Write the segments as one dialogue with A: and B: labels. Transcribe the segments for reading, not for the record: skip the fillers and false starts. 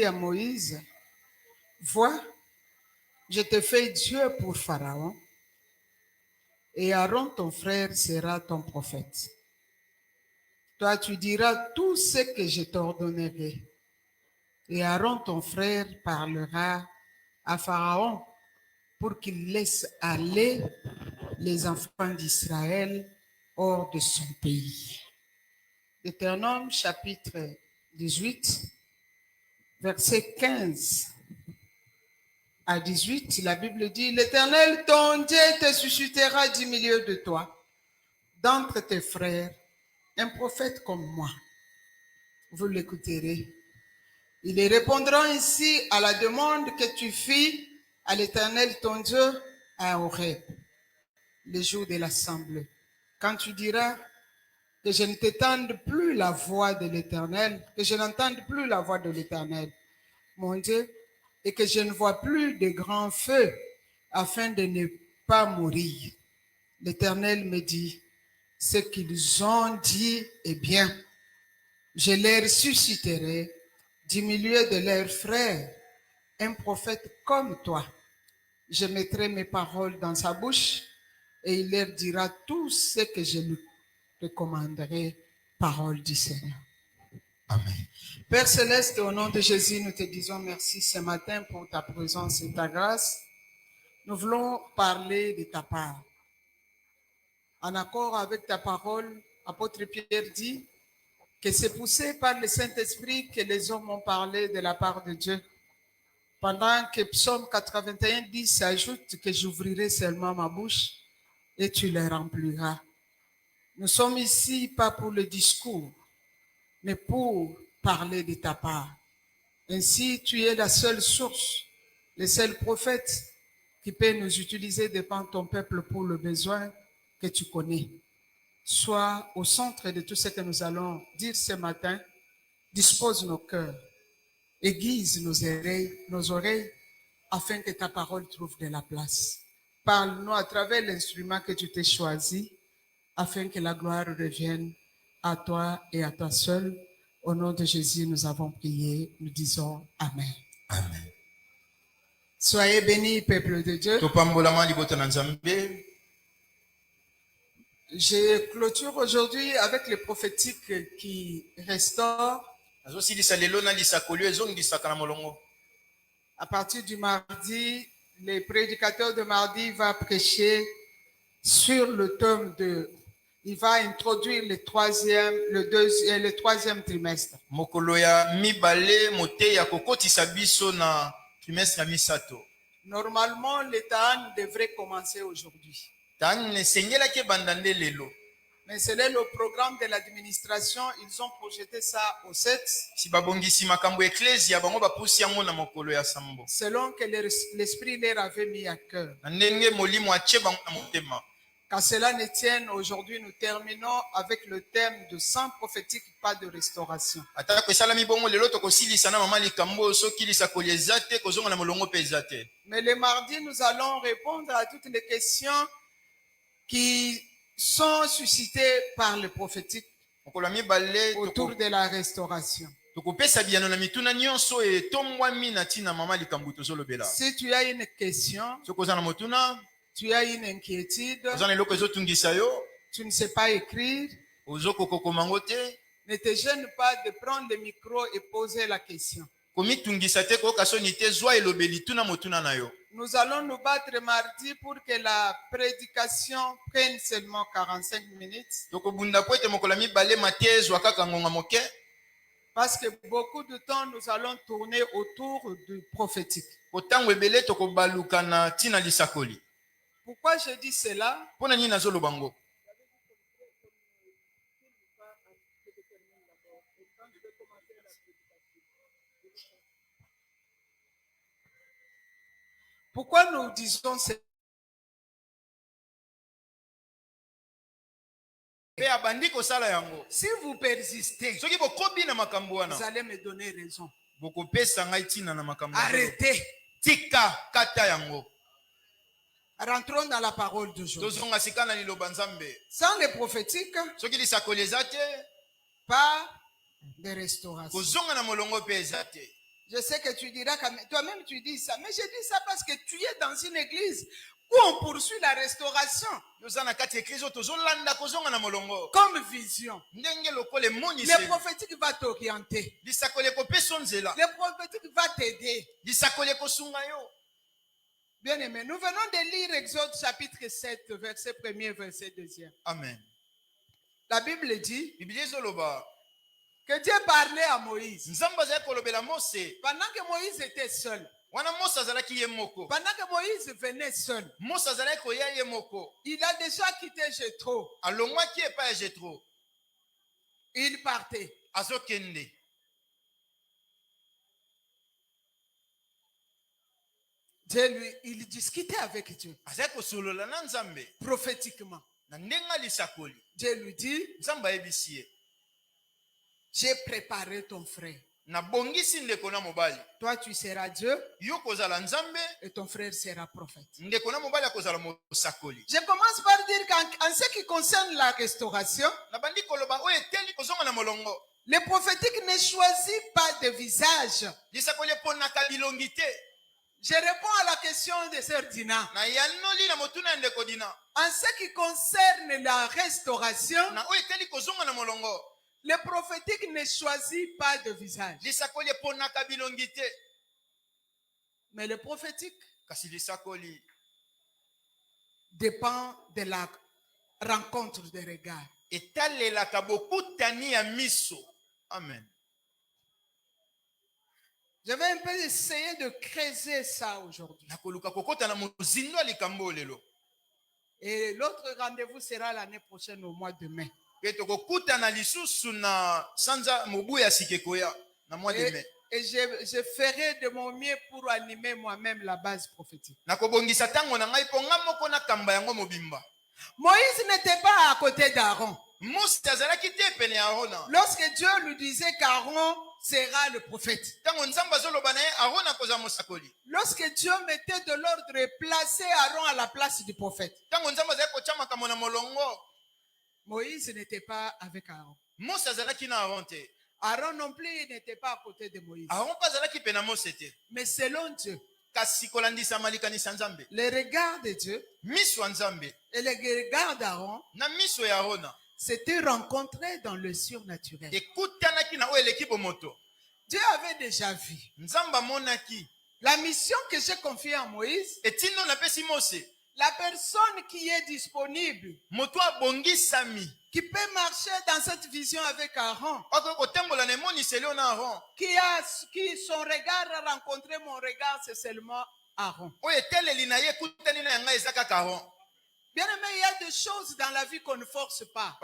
A: dit à Moïse, vois, je te fais Dieu pour Pharaon, et Aaron, ton frère, sera ton prophète. Toi, tu diras tout ce que je t'ordonnerai. Et Aaron, ton frère, parlera à Pharaon pour qu'il laisse aller les enfants d'Israël hors de son pays. Deutéronome chapitre 18, verset 15 à 18, la Bible dit, l'Éternel, ton Dieu, te suscitera du milieu de toi, d'entre tes frères, un prophète comme moi. Vous l'écouterez. Il répondra ainsi à la demande que tu fis à l'Éternel, ton Dieu, à Horeb, le jour de l'assemblée. Quand tu diras que je ne t'entende plus la voix de l'Éternel, que je n'entende plus la voix de l'Éternel, mon Dieu, et que je ne vois plus de grands feux afin de ne pas mourir. L'Éternel me dit, ce qu'ils ont dit est bien. Je les susciterai du milieu de leurs frères, un prophète comme toi. Je mettrai mes paroles dans sa bouche et il leur dira tout ce que je lui recommanderai, parole du Seigneur.
B: Amen.
A: Père Céleste, au nom de Jésus, nous te disons merci ce matin pour ta présence et ta grâce. Nous voulons parler de ta part. En accord avec ta parole, apôtre Pierre dit que c'est poussé par le Saint-Esprit que les hommes ont parlé de la part de Dieu. Pendant que Psaume 81 dit, s'ajoute que j'ouvrirai seulement ma bouche et tu les rempliras. Nous sommes ici pas pour le discours, mais pour parler de ta part. Ainsi, tu es la seule source, le seul prophète qui peut nous utiliser devant ton peuple pour le besoin que tu connais. Sois au centre de tout ce que nous allons dire ce matin. Dispose nos cœurs, aiguise nos oreilles, afin que ta parole trouve de la place. Parle-nous à travers l'instrument que tu t'es choisi, afin que la gloire revienne à toi et à toi seul. Au nom de Jésus, nous avons prié. Nous disons Amen.
B: Amen.
A: Soyez bénis, peuple de Dieu. Je clôture aujourd'hui avec le prophétique qui restaure. À partir du mardi, le prédicateur de mardi va prêcher sur le thème de... Il va introduire le troisième trimestre. Normalement, l'État devrait commencer aujourd'hui. Mais selon le programme de l'administration, ils ont projeté ça au 7. Selon que l'Esprit leur avait mis à cœur. Qu'à cela ne tienne, aujourd'hui nous terminons avec le thème de 100 prophétiques, pas de restauration. Mais le mardi, nous allons répondre à toutes les questions qui sont suscitées par le prophétique autour de la restauration. Si tu as une question, tu as une inquiétude, tu ne sais pas écrire, ne te gêne pas de prendre le micro et poser la question. Nous allons nous battre mardi pour que la prédication prenne seulement 45 minutes. Parce que beaucoup de temps, nous allons tourner autour du prophétique. Pourquoi je dis cela? Pourquoi nous disons cela? Si vous persistez, vous allez me donner raison. Arrêtez. Rentrons dans la parole d'aujourd'hui. Sans les prophétiques, pas de restauration. Je sais que tu diras, toi-même tu dis ça, mais je dis ça parce que tu es dans une église où on poursuit la restauration comme vision. Le prophétique va t'orienter. Le prophétique va t'aider. Bien aimé, nous venons de lire Exode chapitre 7, verset 1er, verset 2e.
B: Amen.
A: La Bible dit que Dieu parlait à Moïse. Pendant que Moïse était seul. Pendant que Moïse venait seul. Il a déjà quitté Jéthro. Il partait. Dieu il discutait avec Dieu. Prophétiquement. Dieu lui dit, j'ai préparé ton frère. Toi, tu seras Dieu et ton frère sera prophète. Je commence par dire qu'en ce qui concerne la restauration, le prophétique ne choisit pas de visage. Je réponds à la question de Sœur Dina. En ce qui concerne la restauration, le prophétique ne choisit pas de visage. Mais le prophétique dépend de la rencontre des regards.
B: Amen.
A: Je vais un peu essayer de creuser ça aujourd'hui. Et l'autre rendez-vous sera l'année prochaine au mois de mai. Et je ferai de mon mieux pour animer moi-même la base prophétique. Moïse n'était pas à côté d'Aaron. Lorsque Dieu lui disait qu'Aaron sera le prophète. Lorsque Dieu mettait de l'ordre et plaçait Aaron à la place du prophète. Moïse n'était pas avec Aaron. Aaron non plus n'était pas à côté de Moïse. Mais selon Dieu, le regard de Dieu et le regard d'Aaron s'étaient rencontrés dans le surnaturel. Dieu avait déjà vu la mission que j'ai confiée à Moïse. La personne qui est disponible, qui peut marcher dans cette vision avec Aaron, qui son regard a rencontré mon regard, c'est seulement Aaron. Bien aimé, il y a des choses dans la vie qu'on ne force pas.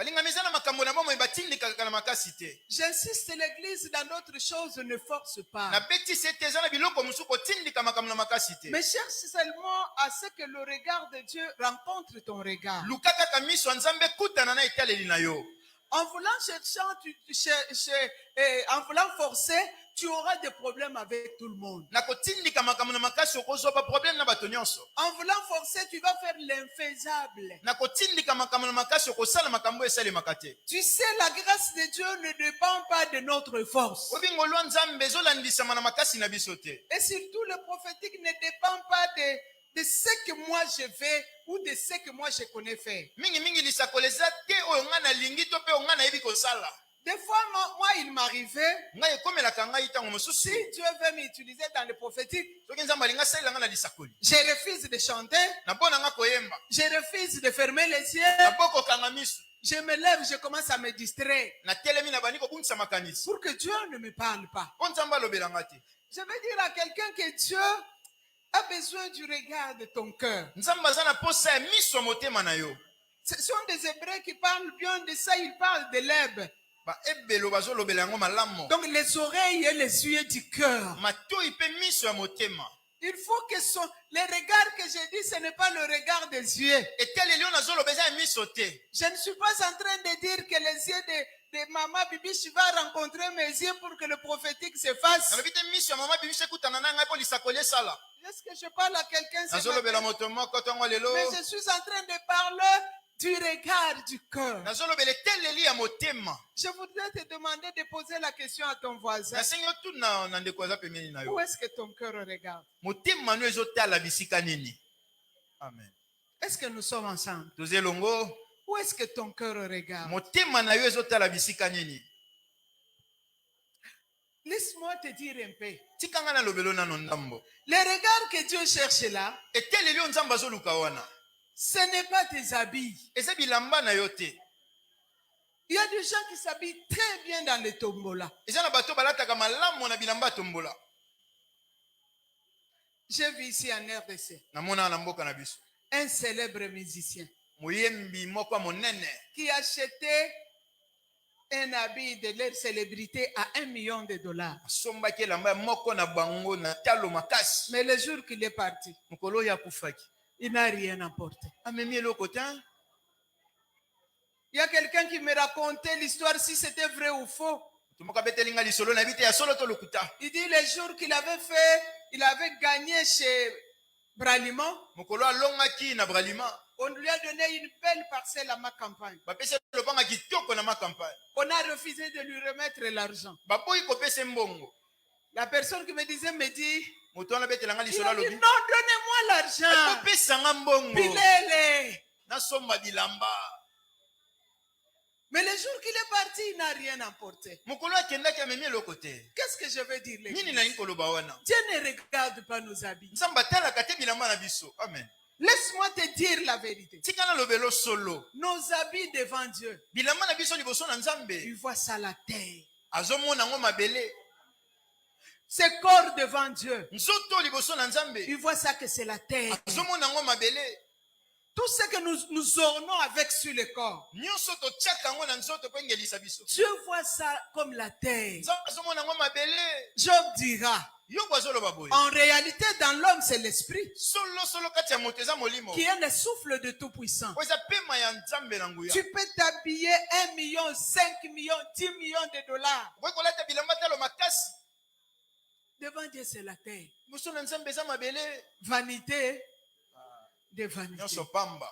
A: J'insiste, l'église dans d'autres choses ne force pas. Mais cherche seulement à ce que le regard de Dieu rencontre ton regard. En voulant en voulant forcer, tu auras des problèmes avec tout le monde. En voulant forcer, tu vas faire l'infaisable. Tu sais, la grâce de Dieu ne dépend pas de notre force. Et surtout, le prophétique ne dépend pas de ce que moi je vais ou de ce que moi je connais faire. Des fois, moi, il m'arrivait, si Dieu veut m'utiliser dans le prophétique, je refuse de chanter, je refuse de fermer les yeux, je me lève, je commence à me distraire, pour que Dieu ne me parle pas. Je veux dire à quelqu'un que Dieu a besoin du regard de ton cœur. Ce sont des Hébreux qui parlent bien de ça, ils parlent de l'herbe. Donc les oreilles et les yeux du cœur. Il faut que le regard que j'ai dit, ce n'est pas le regard des yeux. Je ne suis pas en train de dire que les yeux de Maman Bibiche va rencontrer mes yeux pour que le prophétique se fasse. Est-ce que je parle à quelqu'un? Mais je suis en train de parler du regard du cœur.
B: nazolobela eteleli ya motema.
A: Je voudrais te demander de poser la question à ton voisin.
B: nasengi otuna na ndeko aza pembeni na
A: Où
B: yo,
A: est-ce que ton cœur regarde?
B: motema no ezotala bisika nini? Amen.
A: Est-ce que nous sommes ensemble?
B: toza elongo.
A: Où est-ce que ton cœur regarde?
B: motema na yo ezotala bisika nini?
A: Laisse-moi te dire un peu.
B: tikanga na lobelo nano ndambo.
A: Le regard que Dieu cherche là,
B: eteleli oyo nzambe azoluka wana,
A: ce n'est pas tes habits.
B: eza bilamba na yo te.
A: Il y a des gens qui s'habillent très bien dans les tombolas.
B: eza na bato balataka malamu na bilamba ya tombola.
A: J'ai vu ici en RDC
B: namona na mboka na biso
A: un célèbre musicien
B: moyembi moko ya monene
A: qui achetait un habit de leur célébrité à $1 million.
B: asombaki elamba moko na bango na talo makasi.
A: Mais le jour qu'il est parti,
B: mokolo oyo akufaki
A: il n'a rien apporté.
B: amemi eloko te.
A: Il y a quelqu'un qui me racontait l'histoire si c'était vrai ou faux.
B: tomoka betelinga lisolo na bite ya solo to lokuta.
A: Il dit le jour qu'il avait fait, il avait gagné chez Braliment.
B: mokolo alongaki na Bralima,
A: On lui a donné une belle parcelle à ma campagne.
B: bapesi lopanga kitoko na makampagne.
A: On a refusé de lui remettre l'argent.
B: baboyi kopesa mbongo.
A: La personne qui me disait me dit,
B: moto wana betelanga
A: il
B: lisolo
A: a dit
B: alobi
A: non, donnez-moi l'argent.
B: kopesanga mbongo
A: Pilele.
B: nasomba bilamba.
A: Mais le jour qu'il est parti, il n'a rien apporté.
B: mokolo akendaki amemi eloko te.
A: Qu'est-ce que je veux dire?
B: nini nalingi koloba wana?
A: Dieu ne regarde pas nos habits.
B: nzambe atalaka te bilamba na biso. amen.
A: Laisse-moi te dire la vérité.
B: tika na lobelo solo.
A: Nos habits devant Dieu,
B: bilamba na biso liboso na
A: tu
B: nzambe
A: vois ça la terre.
B: azomona ngo mabele.
A: Ce corps devant Dieu,
B: nzoto liboso na nzambe
A: tu vois ça que c'est la terre.
B: azomona ngo mabele.
A: Tout ce que nous ornons avec sur le corps,
B: nyonso totiaka yango na nzoto mpo engelisa biso.
A: Dieu voit ça comme la terre.
B: nzambe azomona ngo mabele.
A: Job dira,
B: yongo azoloba boye.
A: en réalité, dans l'homme, c'est l'esprit
B: solosolo kati ya moto eza molimo.
A: qui est le souffle de Tout-Puissant.
B: po eza pema ya nzambe na nguya.
A: Tu peux t'habiller 1 million, 5 millions, 10 millions de dollars.
B: okoki kolata bilamba talo makasi.
A: Devant Dieu, c'est la terre.
B: liboso na nzambe eza mabele.
A: Vanité de vanité.
B: nyonso pamba.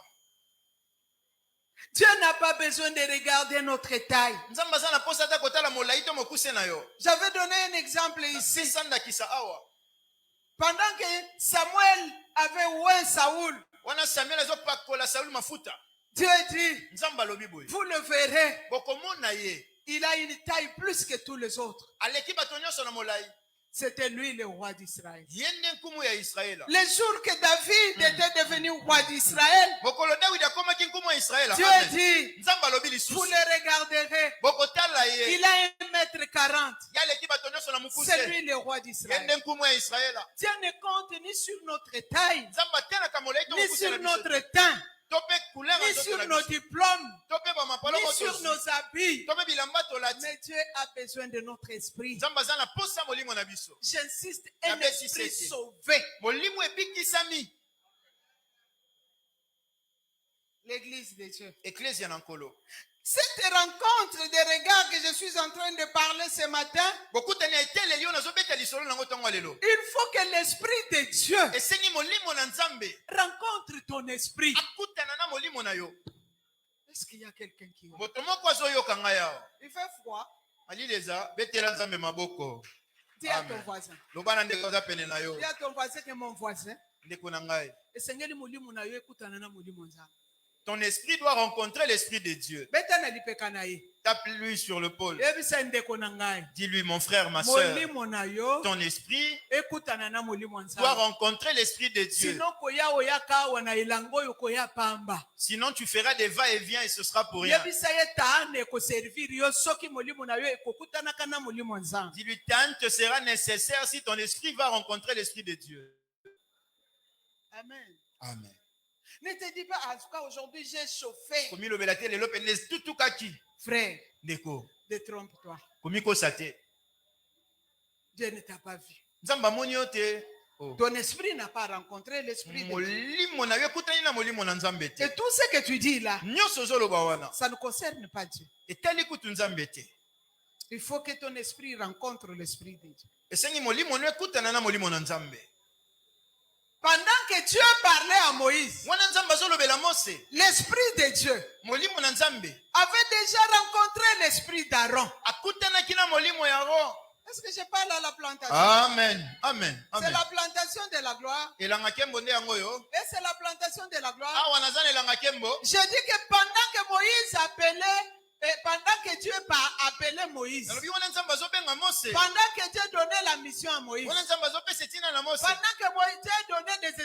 A: Dieu n'a pas besoin de regarder notre taille.
B: nzambe aza na posa ata kotala molai to mokuse na yo.
A: J'avais donné un exemple ici.
B: sisandakisa awa.
A: Pendant que Samuel avait oint Saoul,
B: wana samuel azopakola sauli mafuta.
A: Dieu dit,
B: nzambe alobi boye.
A: vous le verrez,
B: bokomona ye.
A: il a une taille plus que tous les autres.
B: aleki bato nyonso na molai.
A: C'était lui le roi d'Israël.
B: ye nde nkumu ya israela.
A: Le jour que David était devenu roi d'Israël,
B: mokolo dawidi akomaki nkumu ya israela.
A: Dieu
B: Amen.
A: dit,
B: nzambe alobi
A: vous
B: lisusu.
A: le regarderez.
B: bokotala ye.
A: Il a 1,40 m.
B: ye aleki bato nyonso na mokuse.
A: C'est lui le roi
B: ye
A: d'Israël.
B: nde nkumu ya israela.
A: Dieu ne compte ni sur notre taille,
B: nzambe atalaka molai to
A: ni
B: mokuse
A: sur
B: na biso.
A: notre teint,
B: to mpe couleur
A: ni
B: ya nzoto
A: sur
B: na
A: nos
B: biso.
A: diplômes,
B: to mpe bamapalo
A: ni sur nos habits.
B: to mpe bilamba tolati.
A: Mais Dieu a besoin de notre esprit.
B: nzambe aza na posa molimo na biso.
A: J'insiste, un
B: Amen.
A: esprit sauvé.
B: molimo ebikisami.
A: L'église de Dieu.
B: eklesia na nkolo.
A: Cette rencontre de regards que je suis en train de parler ce matin,
B: bokutani ya eteleli oyo nazobeta lisolo nango ntango ya lelo.
A: il faut que l'esprit de Dieu
B: esengi molimo na nzambe
A: rencontre ton esprit.
B: akutana na molimo na yo.
A: Est-ce qu'il y a quelqu'un qui...
B: moto moko azoyoka ngai awa.
A: Il fait froid.
B: malili eza betela nzambe maboko.
A: Dis à
B: Amen.
A: ton voisin.
B: loba na ndeko aza pene na yo.
A: Dis à ton voisin que mon voisin.
B: ndeko na ngai.
A: Esengeli mulimu na yo ekutana na mulimu nzambe.
B: ton esprit doit rencontrer l'esprit de Dieu.
A: Beta na lipeka na ye.
B: Tape-lui sur le pôle.
A: Yebisa ndeko na ngai.
B: Dis-lui, mon frère, ma soeur,
A: Mulimu na yo
B: ton esprit
A: ekutana na mulimu
B: doit
A: nzambe.
B: rencontrer l'esprit de Dieu.
A: Sinon koya oyaka wana ilango yo koya pamba.
B: Sinon, tu feras des va-et-vient et ce sera pour rien.
A: Yebisa ye taane ko servir yo soki mulimu na yo ekokutana kana mulimu nzambe.
B: Dis-lui, tant te sera nécessaire si ton esprit va rencontrer l'esprit de Dieu.
A: Amen.
B: Amen.
A: Ne te dis pas, en tout cas aujourd'hui j'ai chauffé.
B: Komi lo belate le lope les tout kaki.
A: Frère,
B: Ndeko.
A: détrompe-toi.
B: Komi ko sate.
A: Dieu ne t'a pas vu.
B: Nzamba moni ote. Oh.
A: Ton esprit n'a pas rencontré l'esprit de Dieu.
B: Molimo na yo kutani na molimo na nzambe te.
A: Et tout ce que tu dis là,
B: Nyonso zoloba wana.
A: ça ne concerne pas Dieu.
B: Etali kutu nzambe te.
A: Il faut que ton esprit rencontre l'esprit de Dieu.
B: Esengi molimo no ekutana na molimo na nzambe.
A: Pendant que Dieu parlait à Moïse,
B: Mwana nzambe azolobela Mose.
A: l'Esprit de Dieu
B: Molimo na nzambe.
A: avait déjà rencontré l'Esprit d'Aaron.
B: Akutanaki na molimo ya Aaron.
A: Est-ce que je parle à la plantation?
B: Amen. Amen.
A: C'est
B: Amen.
A: la plantation de la gloire.
B: Elanga kembo nde yango yo.
A: Et c'est la plantation de la gloire.
B: Awa nazana elanga kembo.
A: Je dis que pendant que Moïse appelait, et pendant que Dieu appelait Moïse,
B: Nalobi wana nzambe azobenga Mose.
A: pendant que Dieu donnait la mission à Moïse,
B: Wana nzambe azopesa etina na Mose.
A: pendant que Moïse Dieu donnait des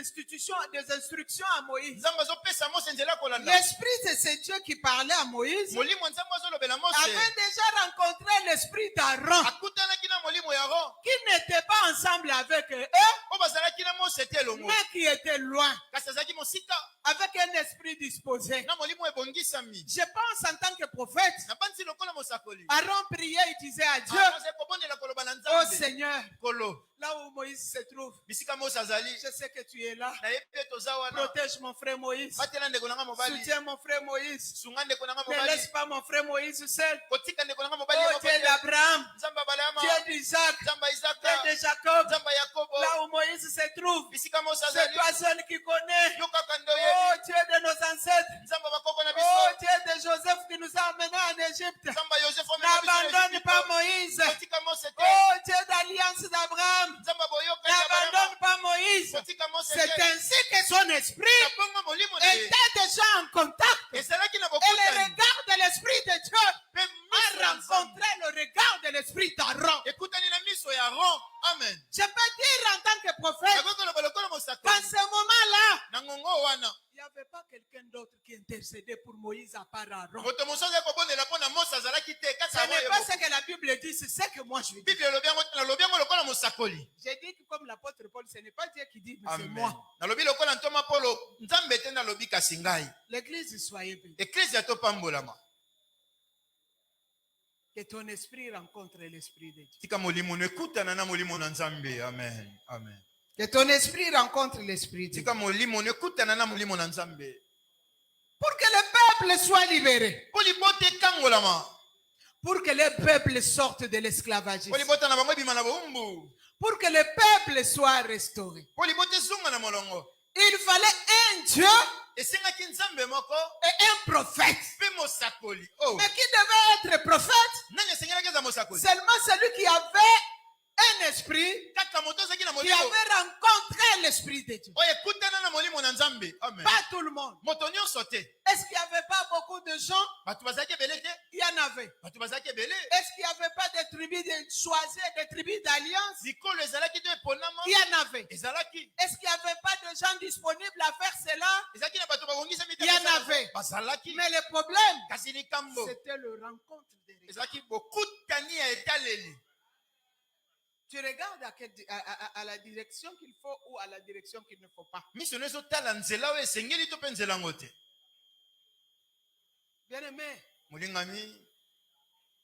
A: instructions à Moïse,
B: Nzambe azopesa Mose nzela kolanda.
A: l'Esprit de ce Dieu qui parlait à Moïse
B: Molimo nzambe azolobela Mose.
A: avait déjà rencontré l'Esprit d'Aaron,
B: Akutanaki na molimo ya Aaron.
A: qui n'était pas ensemble avec eux,
B: O bazalaki na Mose te elongo.
A: mais qui était loin,
B: Kasi azalaki mosika.
A: avec un esprit disposé.
B: Na molimo ebongisami.
A: Je pense en tant que prophète,
B: Na banzi lokola mosakoli.
A: Aaron priait, il disait à Dieu,
B: Azali kobondela koloba na
A: oh
B: nzambe.
A: Seigneur,
B: Kolo.
A: là où Moïse se trouve,
B: Bisika Mose azali.
A: je sais que tu es là.
B: Na ye pe toza wana.
A: Protège mon frère Moïse.
B: Batela ndeko nanga mobali.
A: Soutiens mon frère Moïse.
B: Sunga ndeko nanga
A: Ne
B: mobali.
A: laisse pas mon frère Moïse seul.
B: Kotika ndeko nanga mobali.
A: Oh Dieu d'Abraham,
B: Nzambe abalama.
A: Dieu d'Isaac,
B: Nzambe Isaka.
A: Dieu de Jacob,
B: Nzambe Yakobo.
A: là où Moïse se trouve,
B: Bisika Mose
A: c'est
B: azali.
A: toi seul qui connais.
B: Yo kaka ndo
A: Oh
B: ye.
A: Dieu de nos ancêtres,
B: Nzambe bakoko na
A: oh
B: biso.
A: Dieu de Joseph qui nous a amenés en Égypte.
B: Nzambe Joseph
A: N'abandonne pas Moïse.
B: Kotika Mose te.
A: Oh Dieu d'alliance d'Abraham,
B: Nzambe boyoka.
A: n'abandonne pas Moïse.
B: Kotika Mose te.
A: C'est ainsi que son esprit
B: Bongo molimo na ye.
A: était déjà en contact.
B: Ezalaki na
A: Et le
B: bokutani.
A: regard de l'Esprit de Dieu
B: Pe
A: a
B: miso ya Nzambe.
A: rencontré le regard de l'Esprit d'Aaron.
B: Ekutani na miso ya Aaron. Amen.
A: Je peux dire en tant que prophète,
B: Nakoki lokola lokola
A: dans
B: mosakoli.
A: ce moment-là,
B: Na ngongo wana.
A: il n'y avait pas quelqu'un d'autre qui intercédait pour Moïse à part Aaron.
B: Moto mosusu azali kobondela mpo na Mose azalaki te. Kati
A: Ce
B: ya
A: n'est pas
B: boye.
A: ce que la Bible dit, c'est ce que moi je dis.
B: Bible nalobi yango lokola mosakoli.
A: J'ai dit que comme l'apôtre Paul, ce n'est pas Dieu qui dit, mais c'est
B: Amen.
A: moi.
B: Nalobi lokola ntoma Polo. Nzambe te nalobi kasi ngai.
A: L'église, soyez bénie.
B: Eklezia topambolama.
A: Que ton esprit rencontre l'esprit de Dieu.
B: Tika molimo no ekutana na molimo na Nzambe. Amen. Amen.
A: Que ton esprit rencontre l'esprit de Dieu.
B: Tika molimo no ekutana na molimo na Nzambe.
A: Pour que le peuple soit libéré.
B: Po libota ekangolama.
A: Pour que le peuple sorte de l'esclavagisme.
B: Po libota na bango ebima na bowumbu.
A: Pour que le peuple soit restauré.
B: Po libota ezonga na molongo.
A: Il fallait un Dieu
B: Esengaki Nzambe moko.
A: et un prophète.
B: Pe mosakoli. Oh.
A: Mais qui devait être prophète?
B: Nani esengelaki eza mosakoli?
A: Seulement celui qui avait un esprit,
B: Kaka moto azalaki na
A: qui
B: molimo.
A: avait rencontré l'esprit de Dieu.
B: Oyo ekutana na molimo na Nzambe. Amen.
A: Pas tout le monde.
B: Moto nyonso te.
A: Est-ce qu'il n'y avait pas beaucoup de gens?
B: Bato bazalaki ebele te.
A: Il y en avait.
B: Bato bazalaki ebele.
A: Est-ce qu'il n'y avait pas des tribus de choisir, des tribus d'alliance?
B: Likolo ezalaki te eponama.
A: Il y en avait.
B: Ezalaki.
A: Est-ce qu'il n'y avait pas de gens disponibles à faire cela?
B: Ezalaki na bato babongisami te.
A: Il y en avait.
B: Bazalaki.
A: Mais le problème,
B: Kasi likambo.
A: c'était le rencontre des regards.
B: Ezalaki bokutani ya etaleli.
A: Tu regardes à la direction qu'il faut ou à la direction qu'il ne faut pas.
B: Miso no ezotala nzela oyo esengeli to mpe nzela yango te.
A: Bien-aimé,
B: Molingami,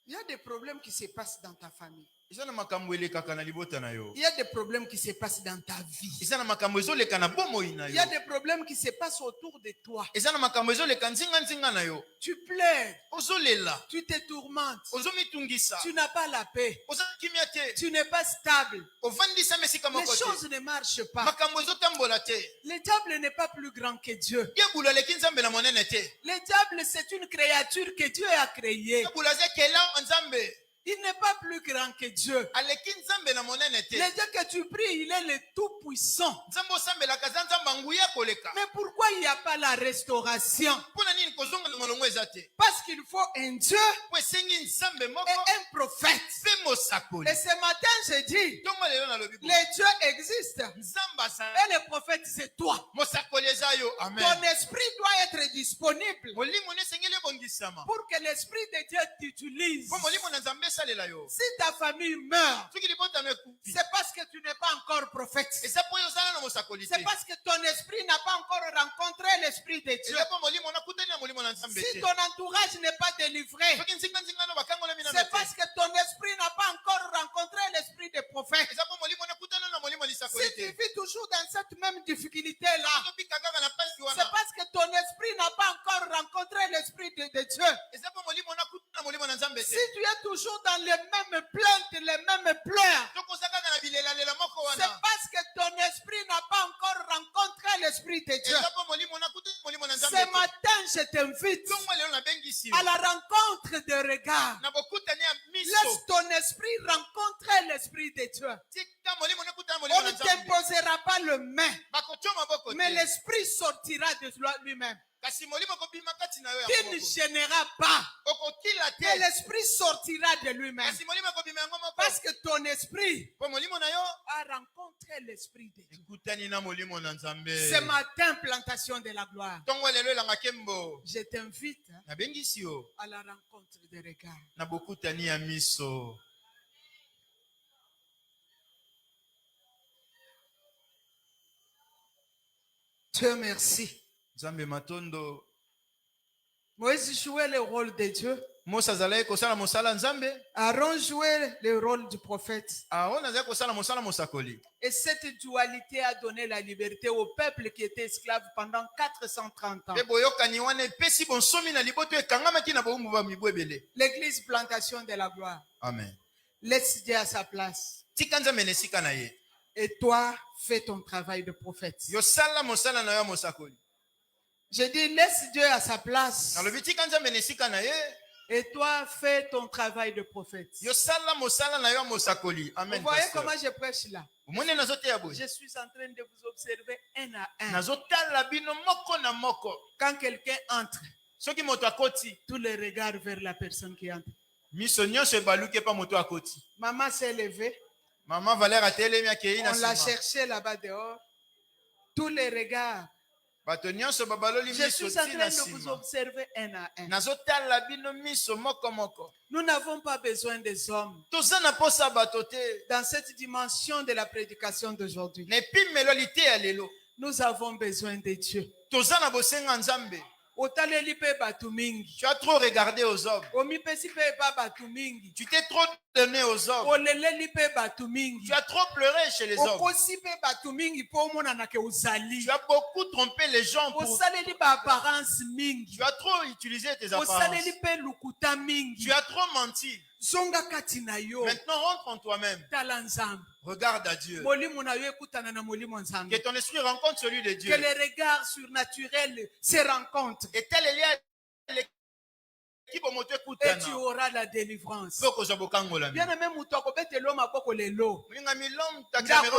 A: il y a des problèmes qui se passent dans ta famille.
B: eza na makambo elekaka na libota na yo.
A: Il y a des problèmes qui se passent dans ta vie.
B: Eza na makambo ezoleka na bomoi na
A: Il y a
B: yo.
A: des problèmes qui se passent autour de toi.
B: Eza na makambo ezoleka nzinga na yo.
A: Tu pleures,
B: Ozolela.
A: tu te tourmentes,
B: Ozomitungisa.
A: tu n'as pas la paix,
B: Oza kimia te.
A: tu n'es pas stable.
B: Ovandisa mesika
A: Les
B: moko te.
A: choses ne marchent pas.
B: Makambo ezotambola te.
A: Le diable n'est pas plus grand que Dieu.
B: Yebula leki Nzambe na monene te.
A: Le diable, c'est une créature que Dieu a créée.
B: Yebula ze kela Nzambe.
A: Il n'est pas plus grand que Dieu.
B: Aleki Nzambe na monene te.
A: Le Dieu que tu pries, il est le tout-puissant.
B: Nzambe osambelaka za Nzambe nguya koleka.
A: Mais pourquoi il n'y a pas la restauration?
B: Mpona nini kozonga na molongo eza te?
A: Parce qu'il faut un Dieu
B: Po esengi Nzambe moko
A: et un prophète.
B: mpe mosakoli.
A: Et ce matin, je dis,
B: Ntongo lelo nalobi boye.
A: le Dieu existe.
B: Nzambe asala.
A: Et le prophète, c'est toi.
B: Mosakoli eza yo.
A: Ton
B: Amen.
A: esprit doit être disponible
B: Molimo no esengeli ebongisama.
A: pour que l'esprit de Dieu t'utilise.
B: Po molimo na Nzambe esalela yo.
A: Si ta famille meurt,
B: Soki libotano ekufi.
A: c'est parce que tu n'es pas encore prophète.
B: Eza po oyo osala na mosakoli te.
A: C'est parce que ton esprit n'a pas encore rencontré l'esprit de Dieu.
B: Eza po molimo nakutani na molimo na Nzambe
A: Si
B: te.
A: ton entourage n'est pas délivré,
B: Soki nzinga no bakangolami na
A: c'est parce que ton esprit n'a pas encore rencontré l'esprit des prophètes.
B: eza po molimo nakutana na molimo
A: Si
B: lisakoli
A: tu
B: te.
A: vis toujours dans cette même difficulté-là,
B: Tobika kaka na pasi
A: c'est
B: wana.
A: parce que ton esprit n'a pas encore rencontré l'esprit de Dieu.
B: Eza po molimo nakutana na molimo na Nzambe
A: Si
B: te.
A: tu es toujours dans les mêmes plaintes, les mêmes pleurs,
B: Tokoza kaka na bilelalela moko
A: c'est
B: wana.
A: parce que ton esprit n'a pas encore rencontré t'invite
B: Ntongo lelo nabengisi
A: à la rencontre des regards.
B: na bokutani ya
A: Laisse
B: miso.
A: ton esprit rencontrer l'esprit de Dieu.
B: Tika molimo nekutana
A: On
B: molimo
A: ne
B: na Nzambe.
A: t'imposera pas le main,
B: Bakotia maboko
A: mais
B: te.
A: l'esprit sortira de lui-même.
B: Kasi molimo kobima kati na yo ya
A: Tu ne
B: maboko.
A: gêneras pas,
B: Okotila
A: mais
B: te.
A: l'esprit sortira de lui-même.
B: Kasi molimo kobima yango moko.
A: Parce que ton esprit
B: Po molimo na yo
A: a rencontré l'esprit de Dieu.
B: ekutani na molimo na Nzambe.
A: Ce matin, plantation de la gloire,
B: Ntongo lelo elanga kembo.
A: je t'invite
B: Nabengisi yo
A: à la rencontre des regards.
B: na bokutani ya miso.
A: Dieu merci.
B: Nzambe matondo.
A: Moïse jouait le rôle de Dieu.
B: Mose azalaki kosala mosala Nzambe.
A: Aaron jouait le rôle du prophète.
B: Aaron azalaki kosala mosala mosakoli.
A: Et cette dualité a donné la liberté au peuple qui était esclave pendant 430 ans.
B: Mpe boyokani wana epesi bonsomi na liboto ekangamaki na bowumbu ba mibu ebele.
A: L'église plantation de la gloire.
B: Amen.
A: Laisse Dieu à sa place.
B: Tika Nzambe na esika na ye.
A: Et toi, fais ton travail de prophète.
B: Yosala mosala na yo ya mosakoli.
A: Je dis, laisse Dieu à sa place.
B: Nalobi tika Nzambe na esika na ye.
A: Et toi, fais ton travail de prophète.
B: Yosala mosala na yo ya mosakoli.
A: Vous
B: Amen.
A: voyez
B: pasteur.
A: comment je prêche là?
B: Omoni nazoteya boye.
A: Je suis en train de vous observer un à un.
B: Nazotala bino moko na moko.
A: Quand quelqu'un entre,
B: Soki moto akoti.
A: tous les regards vers la personne qui entre.
B: Miso nyonso ebaluki epa moto akoti.
A: Maman s'est levée.
B: Maman Valère atelemi akei na
A: On l'a
B: nsima.
A: cherché là-bas dehors. Tous les regards.
B: Bato nyonso babaloli
A: Je
B: miso
A: suis en
B: ti
A: train
B: na
A: de vous
B: nsima.
A: observer un à un.
B: Nazotala bino miso moko moko.
A: Nous n'avons pas besoin des hommes
B: Toza na posa bato te.
A: dans cette dimension de la prédication d'aujourd'hui.
B: Na epimelo te ya lelo.
A: Nous avons besoin de Dieu.
B: Toza na bosenga Nzambe.
A: Otaleli pe batu mingi.
B: Tu as trop regardé aux hommes.
A: Omipesi pe ba batu mingi.
B: Tu t'es trop donné aux hommes.
A: Oleleli pe batu mingi.
B: Tu as trop pleuré chez les hommes.
A: Okosi pe batu mingi po omonana ke ozali.
B: Tu as beaucoup trompé les gens pour...
A: Osaleli ba apparence mingi.
B: Tu as trop utilisé tes apparences.
A: Osaleli pe lukuta mingi.
B: Tu as trop menti.
A: Zonga kati na yo.
B: Maintenant, rentre en toi-même.
A: Tala nzambe.
B: Regarde à Dieu.
A: Molimo na yo ekutana na molimo nzambe.
B: Que ton esprit rencontre celui de Dieu.
A: Que les regards surnaturels se rencontrent.
B: Et tel est l'équipe au moto
A: Et tu auras la délivrance. Bien aimé moutoko betelo maboko lelo.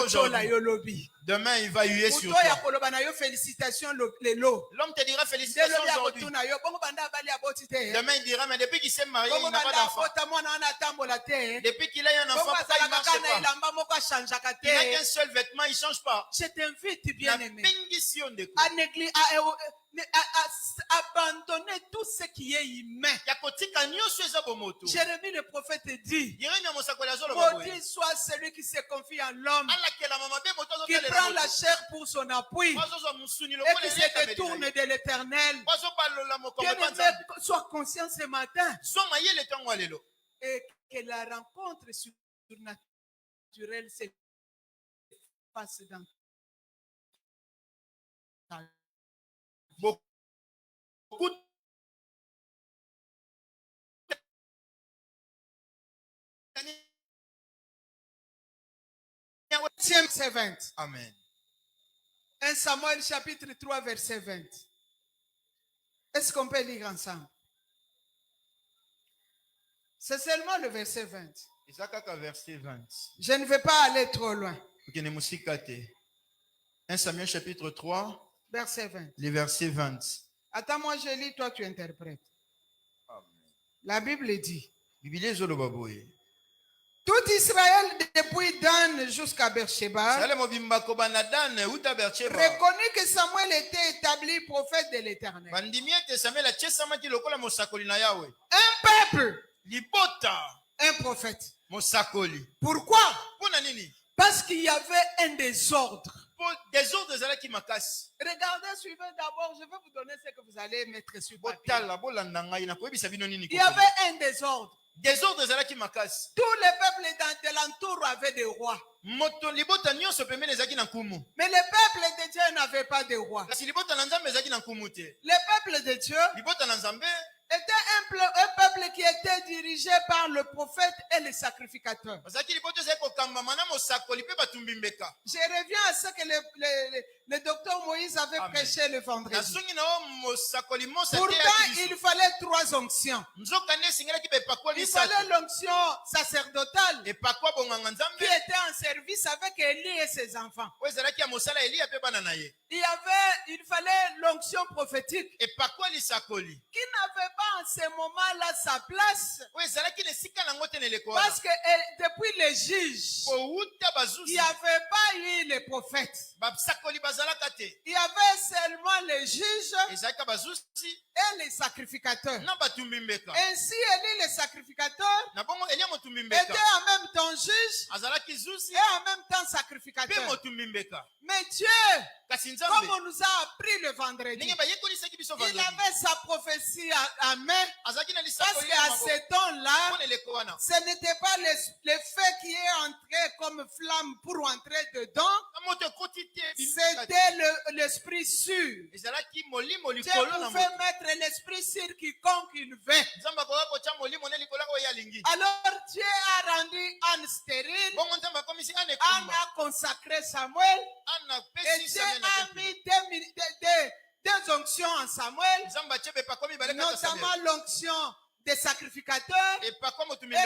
B: aujourd'hui. Demain, il va huer sur toi.
A: Félicitations lelo.
B: L'homme te dira félicitations aujourd'hui.
A: Demain
B: Demain, il dira, mais depuis qu'il s'est marié, il n'a pas d'enfant. Depuis qu'il a eu un enfant, pourquoi il ne marche pas? Il n'a qu'un seul vêtement, il ne change pas.
A: Je t'invite, bien aimé, à abandonner tout ce qui est humain. Jérémie le prophète dit, maudit soit celui qui se confie en l'homme, qui prend la chair pour son appui et qui se détourne de l'éternel. Bien-aimé, sois conscient ce matin et que la rencontre surnaturelle se passe dans ta vie.
B: Beaucoup
A: Verset 20.
B: Amen.
A: 1 Samuel chapitre 3 verset 20. Est-ce qu'on peut lire ensemble? C'est seulement le verset 20.
B: Verset 20.
A: Je ne vais pas aller trop loin.
B: 1 Samuel chapitre 3.
A: Verset 20.
B: Le verset 20.
A: Attends, moi je lis, toi tu interprètes.
B: Amen.
A: La Bible dit,
B: tout
A: Israël depuis Dan jusqu'à Beersheba reconnaît que Samuel était établi prophète de l'Éternel. Un peuple, un prophète. Pourquoi? Parce qu'il y avait un désordre. Regardez, suivez d'abord, je vais vous donner ce que vous allez mettre sur papier. Il y avait un désordre. Tous les peuples de l'entour avaient des rois. Mais le peuple de Dieu n'avait pas de roi. Le peuple de Dieu était un peuple qui était dirigé par le prophète et le sacrificateur. Je reviens à ce que Le docteur Moïse avait
B: Amen.
A: prêché le vendredi.
B: Pourtant,
A: Pourtant, il fallait 3 onctions.
B: Il
A: Il fallait l'onction sacerdotale qui était en service avec Élie et ses enfants. Il fallait l'onction prophétique qui n'avait pas en ce moment-là sa place. Parce que depuis les juges, il n'y avait pas eu les prophètes. Il y avait seulement les juges et les sacrificateurs. Ainsi, Élie, le sacrificateur, était en même temps juge et en même temps sacrificateur. Mais Dieu, comme on nous a appris le vendredi, il avait sa prophétie à main. Parce qu'à ce temps-là, ce n'était pas le feu qui est entré comme flamme pour entrer dedans. C'était l'esprit sûr. Dieu pouvait mettre l'esprit sur quiconque il veut. Alors Dieu a rendu Anne stérile. Anne a consacré Samuel. Et Dieu a mis deux onctions en Samuel, notamment l'onction des sacrificateurs et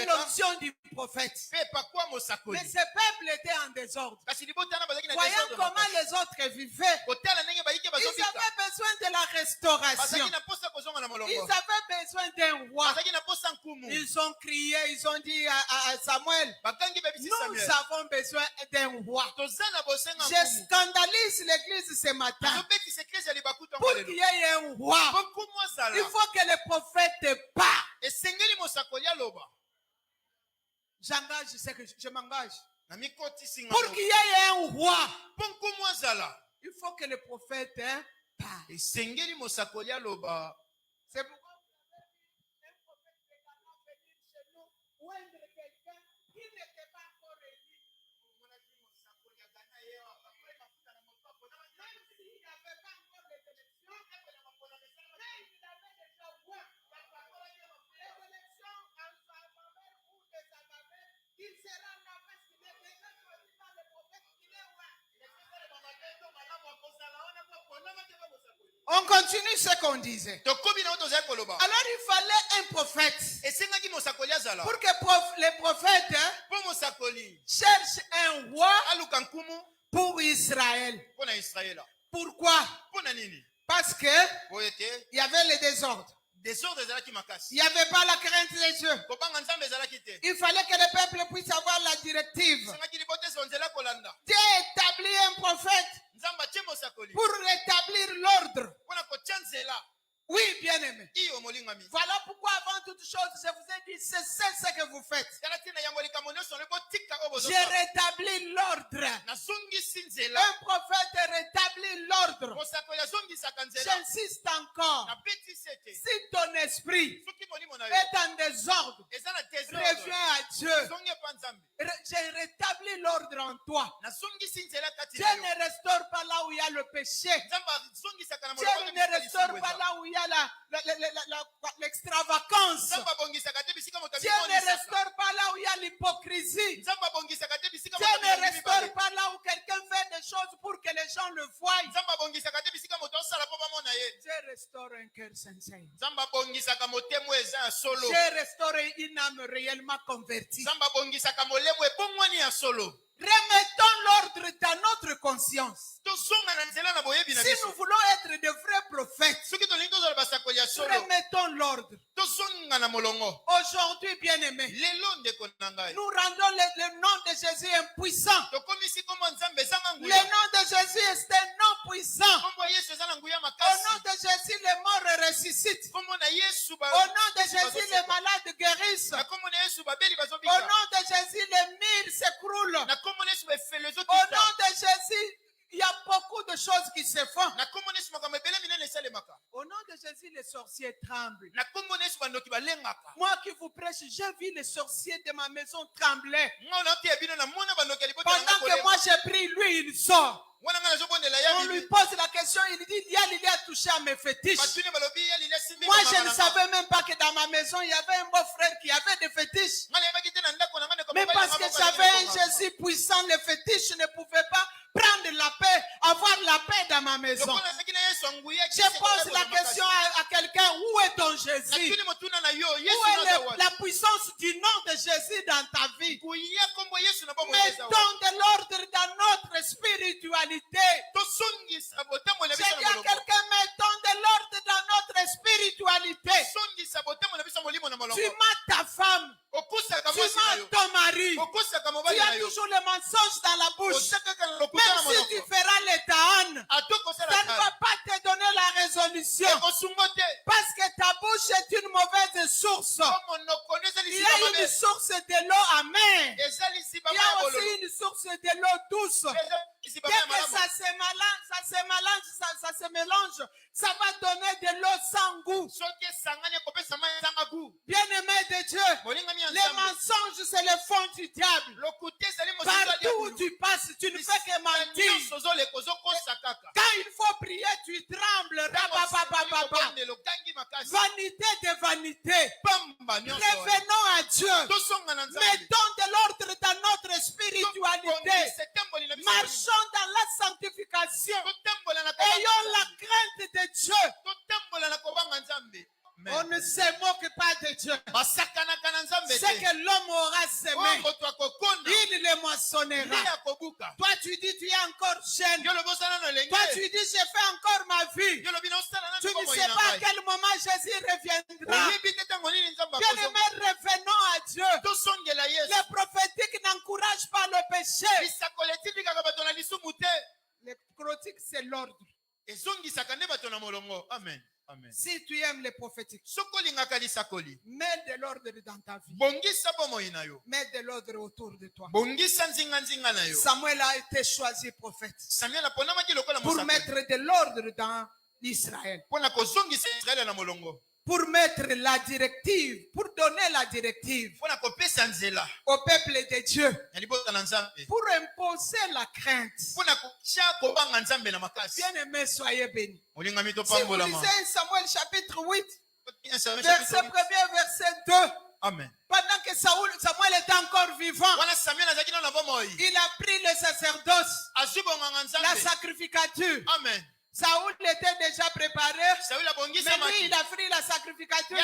A: l'onction du prophète. Mais ce peuple était en désordre. Voyant comment les autres vivaient, ils avaient besoin de la restauration. Ils avaient besoin d'un roi. Ils ont crié, ils ont dit à Samuel, nous avons besoin d'un roi. Je scandalise l'église ce matin. Pour qu'il y ait un roi, il faut que le prophète parle. J'engage, je m'engage. Pour qu'il y ait un roi, il faut que le prophète parle. C'est pourquoi un prophète de Ghana venir chez nous, oindre quelqu'un qui n'était pas encore élu. Même s'il n'y avait pas encore les élections, mais il avait déjà oint les élections en sa faveur ou de sa faveur, il sera là parce qu'il est déjà choisi par le prophète qu'il est oint. On continue ce qu'on disait. Alors il fallait un prophète. Pour que les prophètes cherchent un roi pour Israël. Pourquoi? Parce que il y avait le désordre. Il n'y avait pas la crainte des Dieu. Il fallait que le peuple puisse avoir la directive. Dieu établit un prophète pour rétablir l'ordre. Oui, bien aimé. Voilà pourquoi avant toute chose, je vous ai dit, c'est ce que vous faites. J'ai rétabli l'ordre. Un prophète rétablit l'ordre. J'insiste encore. Si ton esprit est en désordre, reviens à Dieu. J'ai rétabli l'ordre en toi. Dieu ne restaure pas là où il y a le péché. Dieu ne restaure pas là où il y a l'extravagance. Dieu ne restaure pas là où il y a l'hypocrisie. Dieu ne restaure pas là où quelqu'un fait des choses pour que les gens le voient. Dieu restaure un cœur sincère. Dieu restaure une âme réellement convertie. Remettons l'ordre dans notre conscience. Si nous voulons être de vrais prophètes, remettons l'ordre. Aujourd'hui, bien aimé, nous rendons le nom de Jésus impuissant. Le nom de Jésus est un nom puissant. Au nom de Jésus, les morts ressuscitent. Au nom de Jésus, les malades guérissent. Au nom de Jésus, les murs s'écroulent. Au nom de Jésus, il y a beaucoup de choses qui se font. Au nom de Jésus, les sorciers tremblent. Moi qui vous prêche, j'ai vu les sorciers de ma maison trembler. Pendant que moi j'ai pris, lui il sort. On lui pose la question, il dit, il a touché à mes fétiches. Moi je ne savais même pas que dans ma maison il y avait un beau frère qui avait des fétiches. Mais parce que j'avais un Jésus puissant, les fétiches ne pouvaient pas prendre la paix, avoir la paix ma maison. Je pose la question à quelqu'un, où est ton Jésus? Où est la puissance du nom de Jésus dans ta vie? Mettons de l'ordre dans notre spiritualité. J'ai dit à quelqu'un, mettons de l'ordre dans notre spiritualité. Tu mates ta femme. Tu mates ton mari. Tu as toujours le mensonge dans la bouche. Même si tu feras les tahanes, ça ne va pas te donner la résolution. Parce que ta bouche est une mauvaise source. Il y a une source de l'eau amère. Il y a aussi une source de l'eau douce. Dès que ça se mélange, ça va donner de l'eau sans goût. Bien-aimé de Dieu, les mensonges, c'est le fond du diable. Partout où tu passes, tu ne fais que mentir. Quand il faut prier, tu trembles. Vanité de vanité. Revenons à Dieu. Mettons de l'ordre dans notre spiritualité. Marchons dans la sanctification. Ayons la crainte de Dieu. On ne se moque pas de Dieu. C'est que l'homme aura semé, il le moissonnera. Toi tu dis tu es encore jeune. Toi tu dis je fais encore ma vie. Tu ne sais pas à quel moment Jésus reviendra. Bien-aimés, revenons à Dieu. Le prophétique n'encourage pas le péché. Le prophétique c'est l'ordre.
B: Amen. Amen.
A: Si tu aimes les prophétiques, mets de l'ordre dans ta vie. Mets de l'ordre autour de toi. Samuel a été choisi prophète pour mettre de l'ordre dans l'Israël. Pour mettre la directive, pour donner la directive au peuple de Dieu, pour imposer la crainte. Bien-aimés, soyez bénis. Si vous lisez Samuel chapitre 8, verset 1er, verset 2,
B: Amen.
A: Pendant que Samuel était encore vivant, il a pris le sacerdoce, la sacrificature.
B: Amen.
A: Saoul était déjà préparé, mais lui il a pris la sacrificature.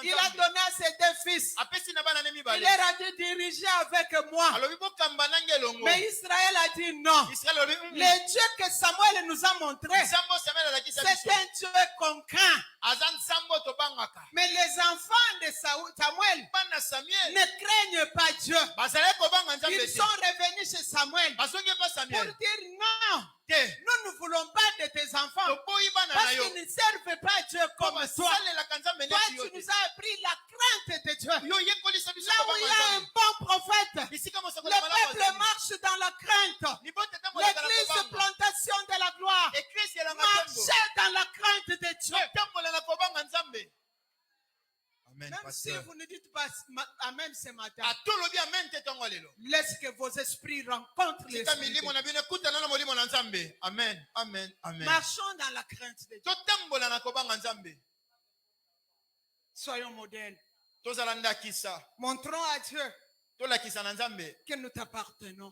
A: Il a donné à ses deux fils. Il leur a dit diriger avec moi. Mais Israël a dit non. Le Dieu que Samuel nous a montré, c'est un Dieu concret. Mais les enfants de Samuel ne craignent pas Dieu. Ils sont revenus chez Samuel pour dire non. Nous ne voulons pas de tes enfants parce qu'ils ne servent pas Dieu comme toi. Toi, tu nous as appris la crainte de Dieu. Là où il y a un bon prophète, le peuple marche dans la crainte. L'église plantation de la gloire marchait dans la crainte de Dieu.
B: Amen.
A: Même si vous ne dites pas Amen ce matin, laisse que vos esprits rencontrent l'esprit de Dieu.
B: Amen. Amen. Amen.
A: Marchons dans la crainte de Dieu. Soyons modèles. Montrons à Dieu que nous t'appartenons.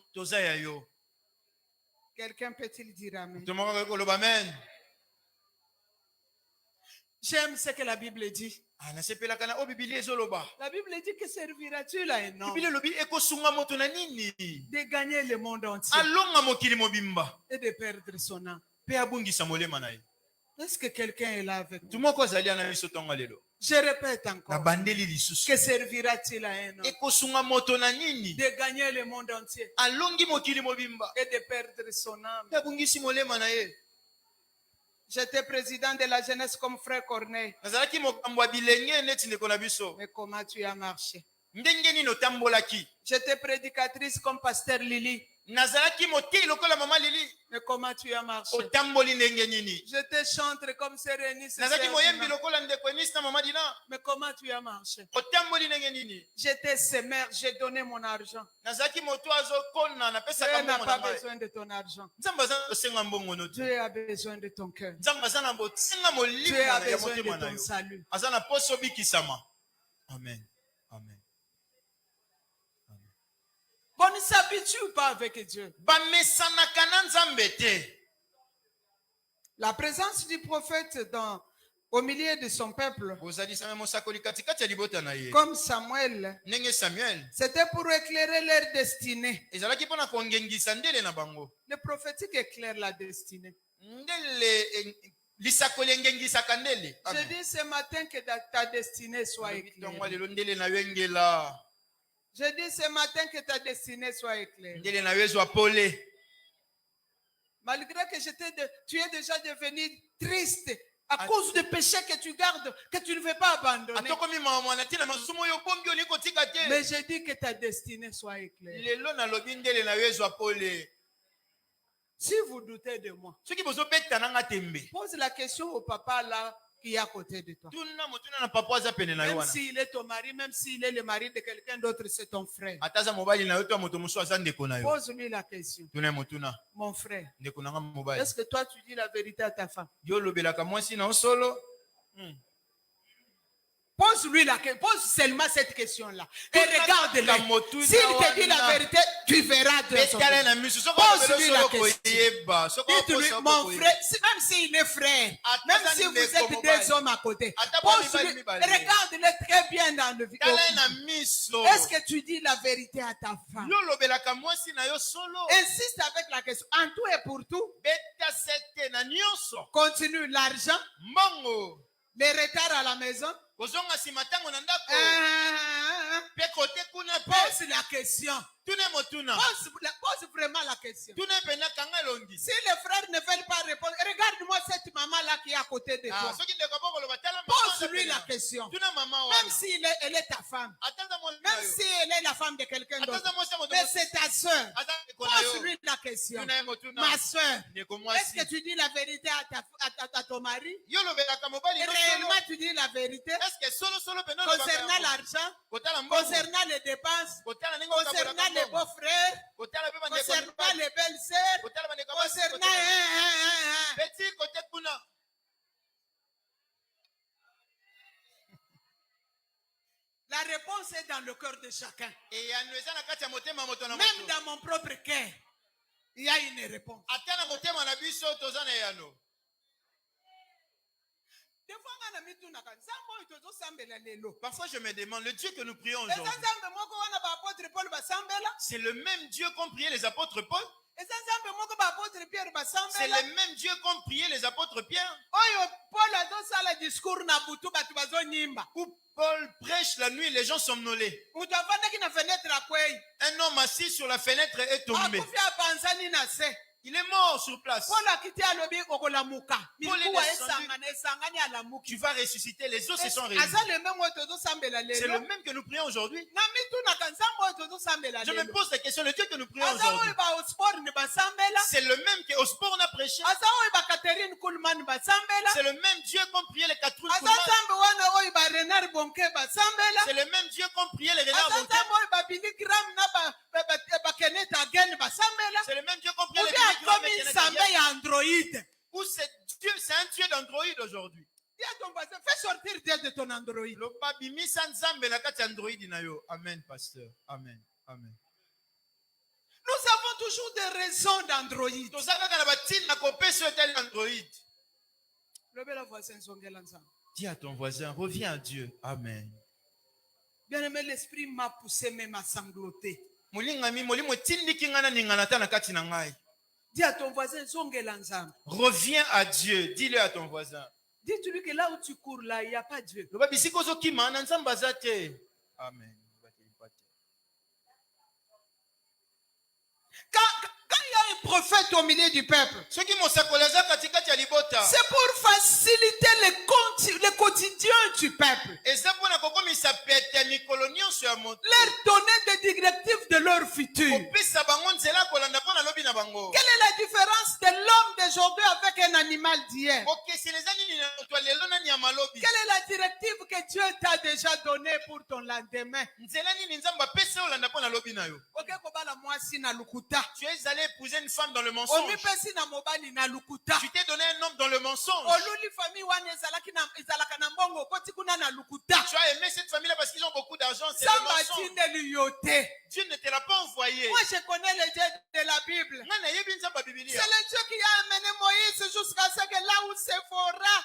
A: Quelqu'un peut-il dire Amen? J'aime ce que la Bible dit. La Bible dit que serviras-tu là un homme de gagner le monde entier et de perdre son âme. Est-ce que quelqu'un est là avec nous? Je répète encore. Que servira-t-il à un homme de gagner le monde entier et de perdre son âme? J'étais président de la jeunesse comme frère Corneille. Mais comment tu as marché? J'étais prédicatrice comme pasteur Lily. Mais comment tu as marché? J'étais chantre comme Sérénice. Mais comment tu as marché? J'étais sémère, j'ai donné mon argent. Dieu n'a pas besoin de ton argent. Dieu a besoin de ton cœur. Dieu a besoin de ton salut.
B: Amen. Amen.
A: On ne s'habitue pas avec Dieu. La présence du prophète au milieu de son peuple, comme Samuel, c'était pour éclairer leur destinée. Le prophétique éclaire la destinée. Je dis ce matin que ta destinée soit éclairée. Je dis ce matin que ta destinée soit éclairée. Malgré que tu es déjà devenu triste à cause du péché que tu gardes, que tu ne veux pas abandonner. Mais je dis que ta destinée soit éclairée. Si vous doutez de moi, pose la question au papa là qui est à côté de toi. Même s'il est ton mari, même s'il est le mari de quelqu'un d'autre, c'est ton frère. Pose-lui la question. Mon frère, est-ce que toi tu dis la vérité à ta femme? Pose-lui la question, pose seulement cette question-là. Et regarde-le. S'il te dit la vérité, tu verras de son côté. Pose-lui la question. Dites-lui, mon frère, même s'il est frère, même si vous êtes deux hommes à côté, pose-lui, regarde-le très bien dans le vidéo. Est-ce que tu dis la vérité à ta femme? Insiste avec la question. En tout et pour tout. Continue l'argent. Les retards à la maison. Pose la question. Pose vraiment la question. Si les frères ne veulent pas répondre, regarde-moi cette maman-là qui est à côté de toi. Pose-lui la question. Même si elle est ta femme. Même si elle est la femme de quelqu'un d'autre. Mais c'est ta soeur. Pose-lui la question. Ma soeur, est-ce que tu dis la vérité à ton mari? Réellement, tu dis la vérité concernant l'argent, concernant les dépenses, concernant les beaux-frères, concernant les belles-sœurs, concernant La réponse est dans le cœur de chacun. Même dans mon propre cœur, il y a une réponse.
B: Parfois je me demande, le Dieu que nous prions aujourd'hui, c'est le même Dieu qu'ont prié les apôtres Paul? C'est le même Dieu qu'ont prié les apôtres Pierre? Où Paul prêche la nuit, les gens somnolés. Un homme assis sur la fenêtre est tombé. Il est mort sur place. Paul est descendu. Tu vas ressusciter. Les os se sont réunis. C'est le même que nous prions aujourd'hui. Je me pose la question, le Dieu que nous prions aujourd'hui, c'est le même qu'au sport on a prêché. C'est le même Dieu qu'on priait les Catherine Kuhlman. C'est le même Dieu qu'on priait les Renard Bonke. C'est le même Dieu qu'on priait les Ou c'est un Dieu d'Android aujourd'hui.
A: Fais sortir Dieu de ton Android.
B: Amen, pasteur. Amen. Amen.
A: Nous avons toujours des raisons d'Android.
B: Dis à ton voisin, reviens à Dieu. Amen.
A: Bien-aimé, l'esprit m'a poussé même à sangloter. Dis à ton voisin,
B: reviens à Dieu. Dis-le à ton voisin.
A: Dis-lui que là où tu cours, là, il n'y a pas Dieu.
B: Amen.
A: Quand il y a un prophète au milieu du peuple, c'est pour faciliter le quotidien du peuple. Leur donner des directives de leur futur. Quelle est la différence de l'homme d'aujourd'hui avec un animal d'hier? Quelle est la directive que Dieu t'a déjà donnée pour ton lendemain?
B: Tu es allé épouser une femme dans le mensonge. Tu t'es donné un homme dans le mensonge. Tu as aimé cette famille-là parce qu'ils ont beaucoup d'argent. C'est le mensonge. Dieu ne te l'a pas envoyé.
A: Moi, je connais le Dieu de la Bible. C'est le Dieu qui a amené Moïse jusqu'à ce que là là où Sephora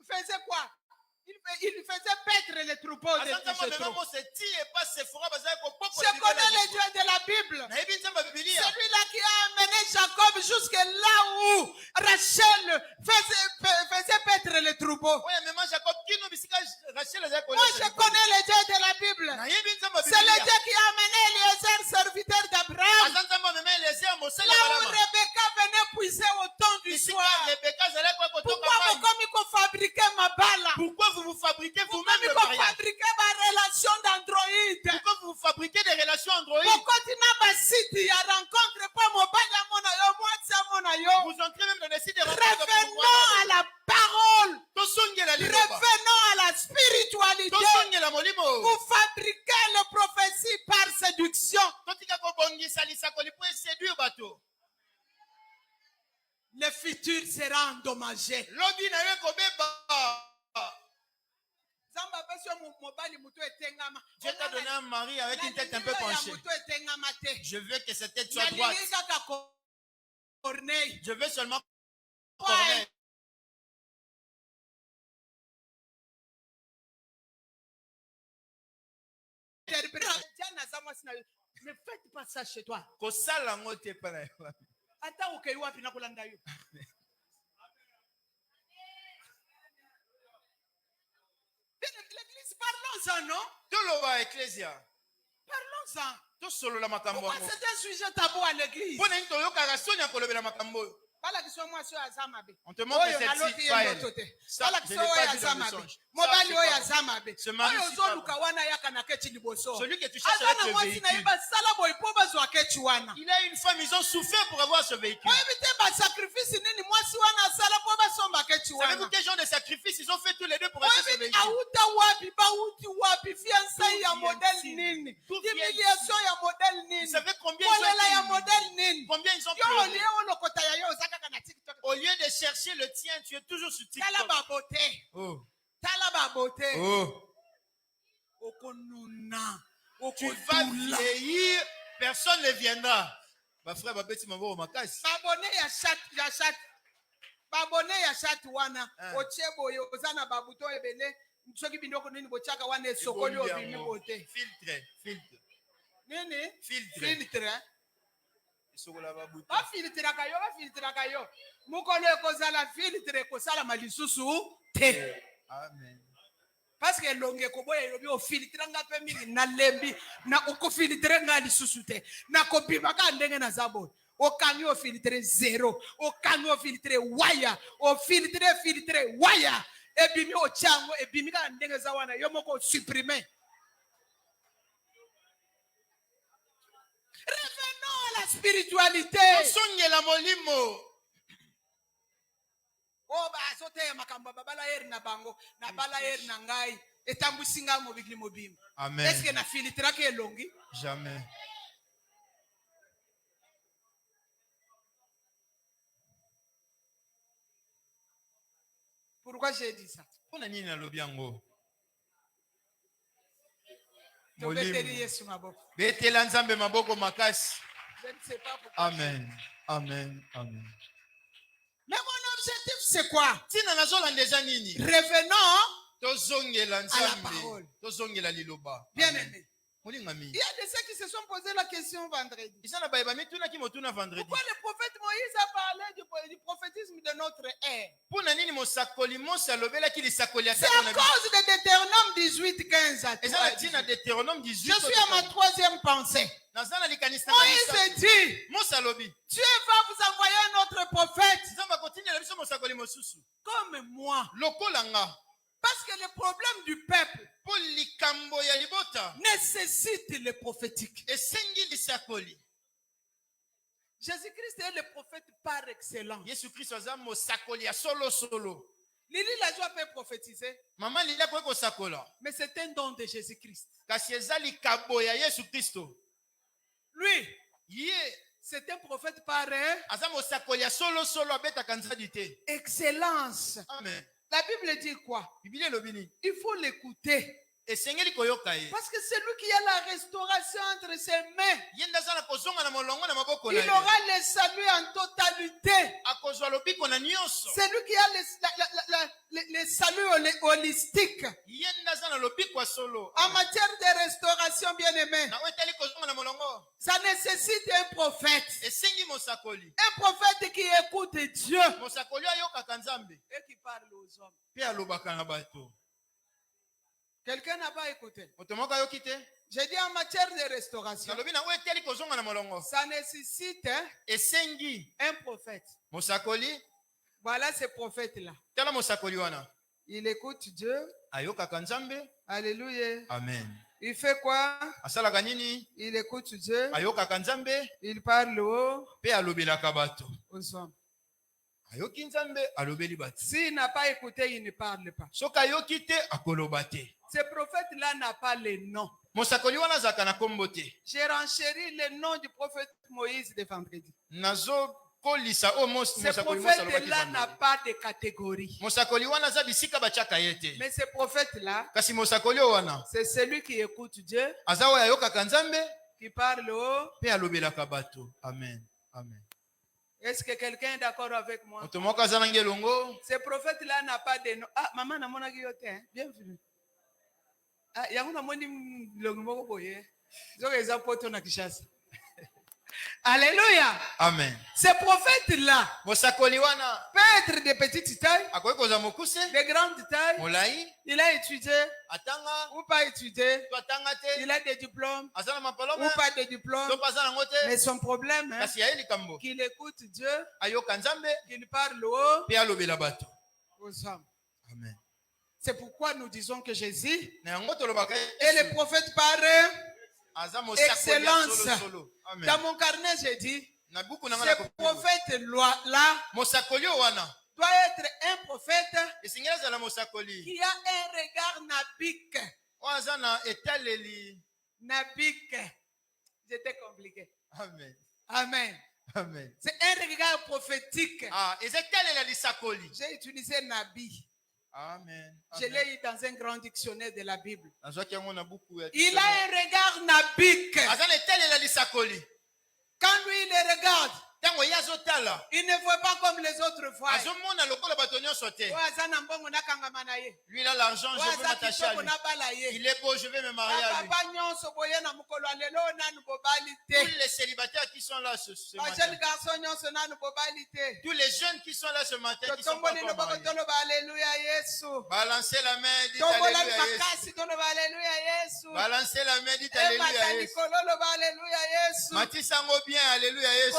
A: faisait quoi? Il faisait paître les troupeaux de Jethro. Je connais le Dieu de la Bible. Celui-là qui a amené Jacob jusque là où Rachel faisait paître les troupeaux. Moi, je connais le Dieu de la Bible. C'est le Dieu qui a amené Eliezer, serviteur d'Abraham. Là où Rebecca venait puiser au temps du soir. Pourquoi vous fabriquez ma balle?
B: Pourquoi vous fabriquez vous-même le mariage?
A: Fabriquez ma relation d'Android.
B: Pourquoi vous fabriquez des relations Android?
A: Pourquoi tu n'as pas cité à rencontre pas mon balle?
B: Vous entrez même dans les sites de rencontre.
A: Revenons à la parole.
B: Revenons
A: à la spiritualité. Vous fabriquez les prophéties par séduction. Le futur sera endommagé.
B: Dieu t'a donné un mari avec une tête un peu penchée. Je veux que cette tête soit droite. Je veux seulement Corneille.
A: Ne faites pas ça chez toi. L'église, parlons-en, non? Parlons-en. Pourquoi c'est un sujet tabou à l'église?
B: On te montre cette fille. Celui que tu cherches avec ce véhicule. Il a une femme, ils ont souffert pour avoir ce véhicule. Savez-vous quel genre de sacrifice ils ont fait tous les deux pour acheter ce véhicule? Vous savez combien ils ont pleuré? Au lieu de chercher le tien, tu es toujours sur TikTok. Oh. Oh. Tu vas vieillir, personne ne viendra. Ma frère, ma petite maman, ma casse.
A: Babone ya chat wana ochebo yo ozana babuto ebele nsoki bindoko nini bochaka wana esokoli obimi bote
B: filtre
A: nini
B: filtre
A: isokola babuto filtre kayo mukolo ekozala filtre kosala malisusu te.
B: Amen.
A: Parce que longe koboya yobi o filtre nga pe mingi na lembi na uko filtre nga lisusu te na kopima ka ndenge na zabo. Au camion filtré 0, au camion filtré waya, au filtré waya, et bimi au chango, et bimi ka ndenge zawana, yomoko supprimer. Revenons à la spiritualité. Oh, bah, sote makamba babala eri na bango, na bala eri na ngai, etambusinga mo bigli mobim.
B: Amen.
A: Est-ce que na filtre ke longi?
B: Jamais.
A: Pourquoi j'ai dit ça?
B: Je ne
A: sais pas pourquoi.
B: Amen. Amen. Amen.
A: Mais mon objectif, c'est quoi?
B: Revenons
A: à la parole. Bien aimé. Il y a de ceux qui se sont posé la question vendredi. Pourquoi le prophète Moïse a parlé du prophétisme de notre ère? C'est à cause de Deutéronome 18:15. Je suis à ma troisième pensée. Moïse dit, Dieu va vous envoyer un autre prophète comme moi. Parce que le problème du peuple nécessite le prophétique. Jésus-Christ est le prophète par excellence. Lili la joie peut prophétiser. Mais c'est un don de Jésus-Christ. Lui, c'est un prophète par excellence.
B: Amen.
A: La Bible dit quoi? Il faut l'écouter. Parce que c'est lui qui a la restauration entre ses mains. Il aura le salut en totalité. celui qui a le salut holistique. En matière de restauration, bien aimé, ça nécessite un prophète. Un prophète qui écoute Dieu et qui parle aux hommes. Quelqu'un n'a pas écouté. J'ai dit en matière de restauration, ça nécessite un prophète. Voilà ce prophète-là. Il écoute Dieu. Alléluia.
B: Amen.
A: Il fait quoi? Il écoute Dieu. Il parle aux hommes. S'il n'a pas écouté, il ne parle pas. Ce prophète-là n'a pas le nom. J'ai renchéri le nom du prophète Moïse de vendredi. Ce prophète-là n'a pas de catégorie. Mais ce prophète-là, c'est celui qui écoute Dieu, qui parle haut.
B: Amen. Amen.
A: Est-ce que quelqu'un est d'accord avec moi? Ce prophète-là n'a pas de nom. Ah, maman, n'a pas de bienvenue. Ah, alléluia.
B: Amen.
A: Ce prophète-là peut être de petite taille, de grande taille. Il a étudié ou pas étudié. Il a des diplômes ou pas de diplômes. Mais son problème, qu'il écoute Dieu, qu'il parle haut aux hommes.
B: Amen.
A: C'est pourquoi nous disons que Jésus est le prophète par excellence. Dans mon carnet, j'ai dit, ce prophète-là doit être un prophète qui a un regard nabique. Nabique. C'était compliqué.
B: Amen.
A: Amen.
B: Amen.
A: C'est un regard prophétique. J'ai utilisé nabi.
B: Amen.
A: Je l'ai eu dans un grand dictionnaire de la Bible.
B: Il a un
A: regard nabique. Quand lui il le regarde, il ne voit pas comme les autres voient.
B: Lui il a l'argent, je veux m'attacher à lui. Il est beau, je vais me marier à lui. Tous les célibataires qui sont là ce matin. Tous les jeunes qui sont là ce matin, qui sont pas encore mariés. Balancez la main, dites alléluia Yesu. Balancez la main, dites alléluia Yesu. Matissango bien, alléluia Yesu.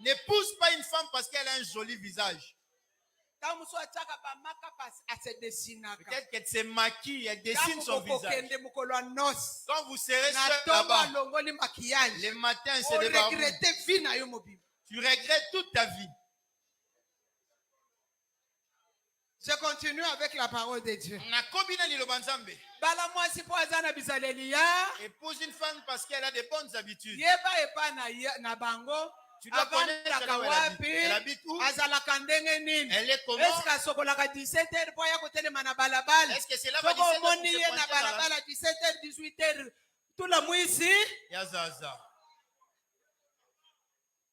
B: N'épouse pas une femme parce qu'elle a un joli visage. Peut-être qu'elle se maquille, elle dessine son visage. Quand vous serez seul là-bas, le matin, c'est des barbus. Tu regrettes toute ta vie.
A: Je continue avec la parole de Dieu.
B: Épouse une femme parce qu'elle a de bonnes habitudes.
A: Tu dois connaître elle habite où? Elle
B: est comment?
A: Est-ce
B: que c'est là-bas
A: 17h, 18h, tout le mois ici?
B: Yazaza.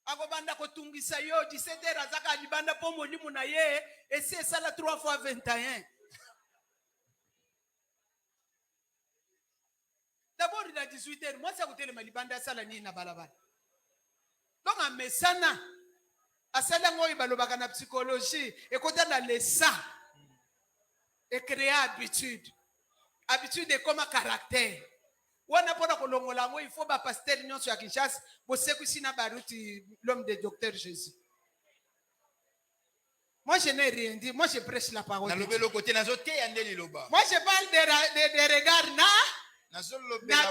A: Akobanda kotungisa yo 17h azaka libanda po molimu na ye esi esala 3 fois 21. D'abord il a 18h, moi ça kotelema libanda sala ni na balabala. Donc en mesana asala ngoyi balobaka na psychologie ekota na lesa et créer habitude. Habitude est comme un caractère. Il faut que pasteur nyonso ya Kinshasa bosekusina baruti l'homme de docteur Jésus. Moi je n'ai rien dit, moi je prêche la parole. Moi je parle de regard na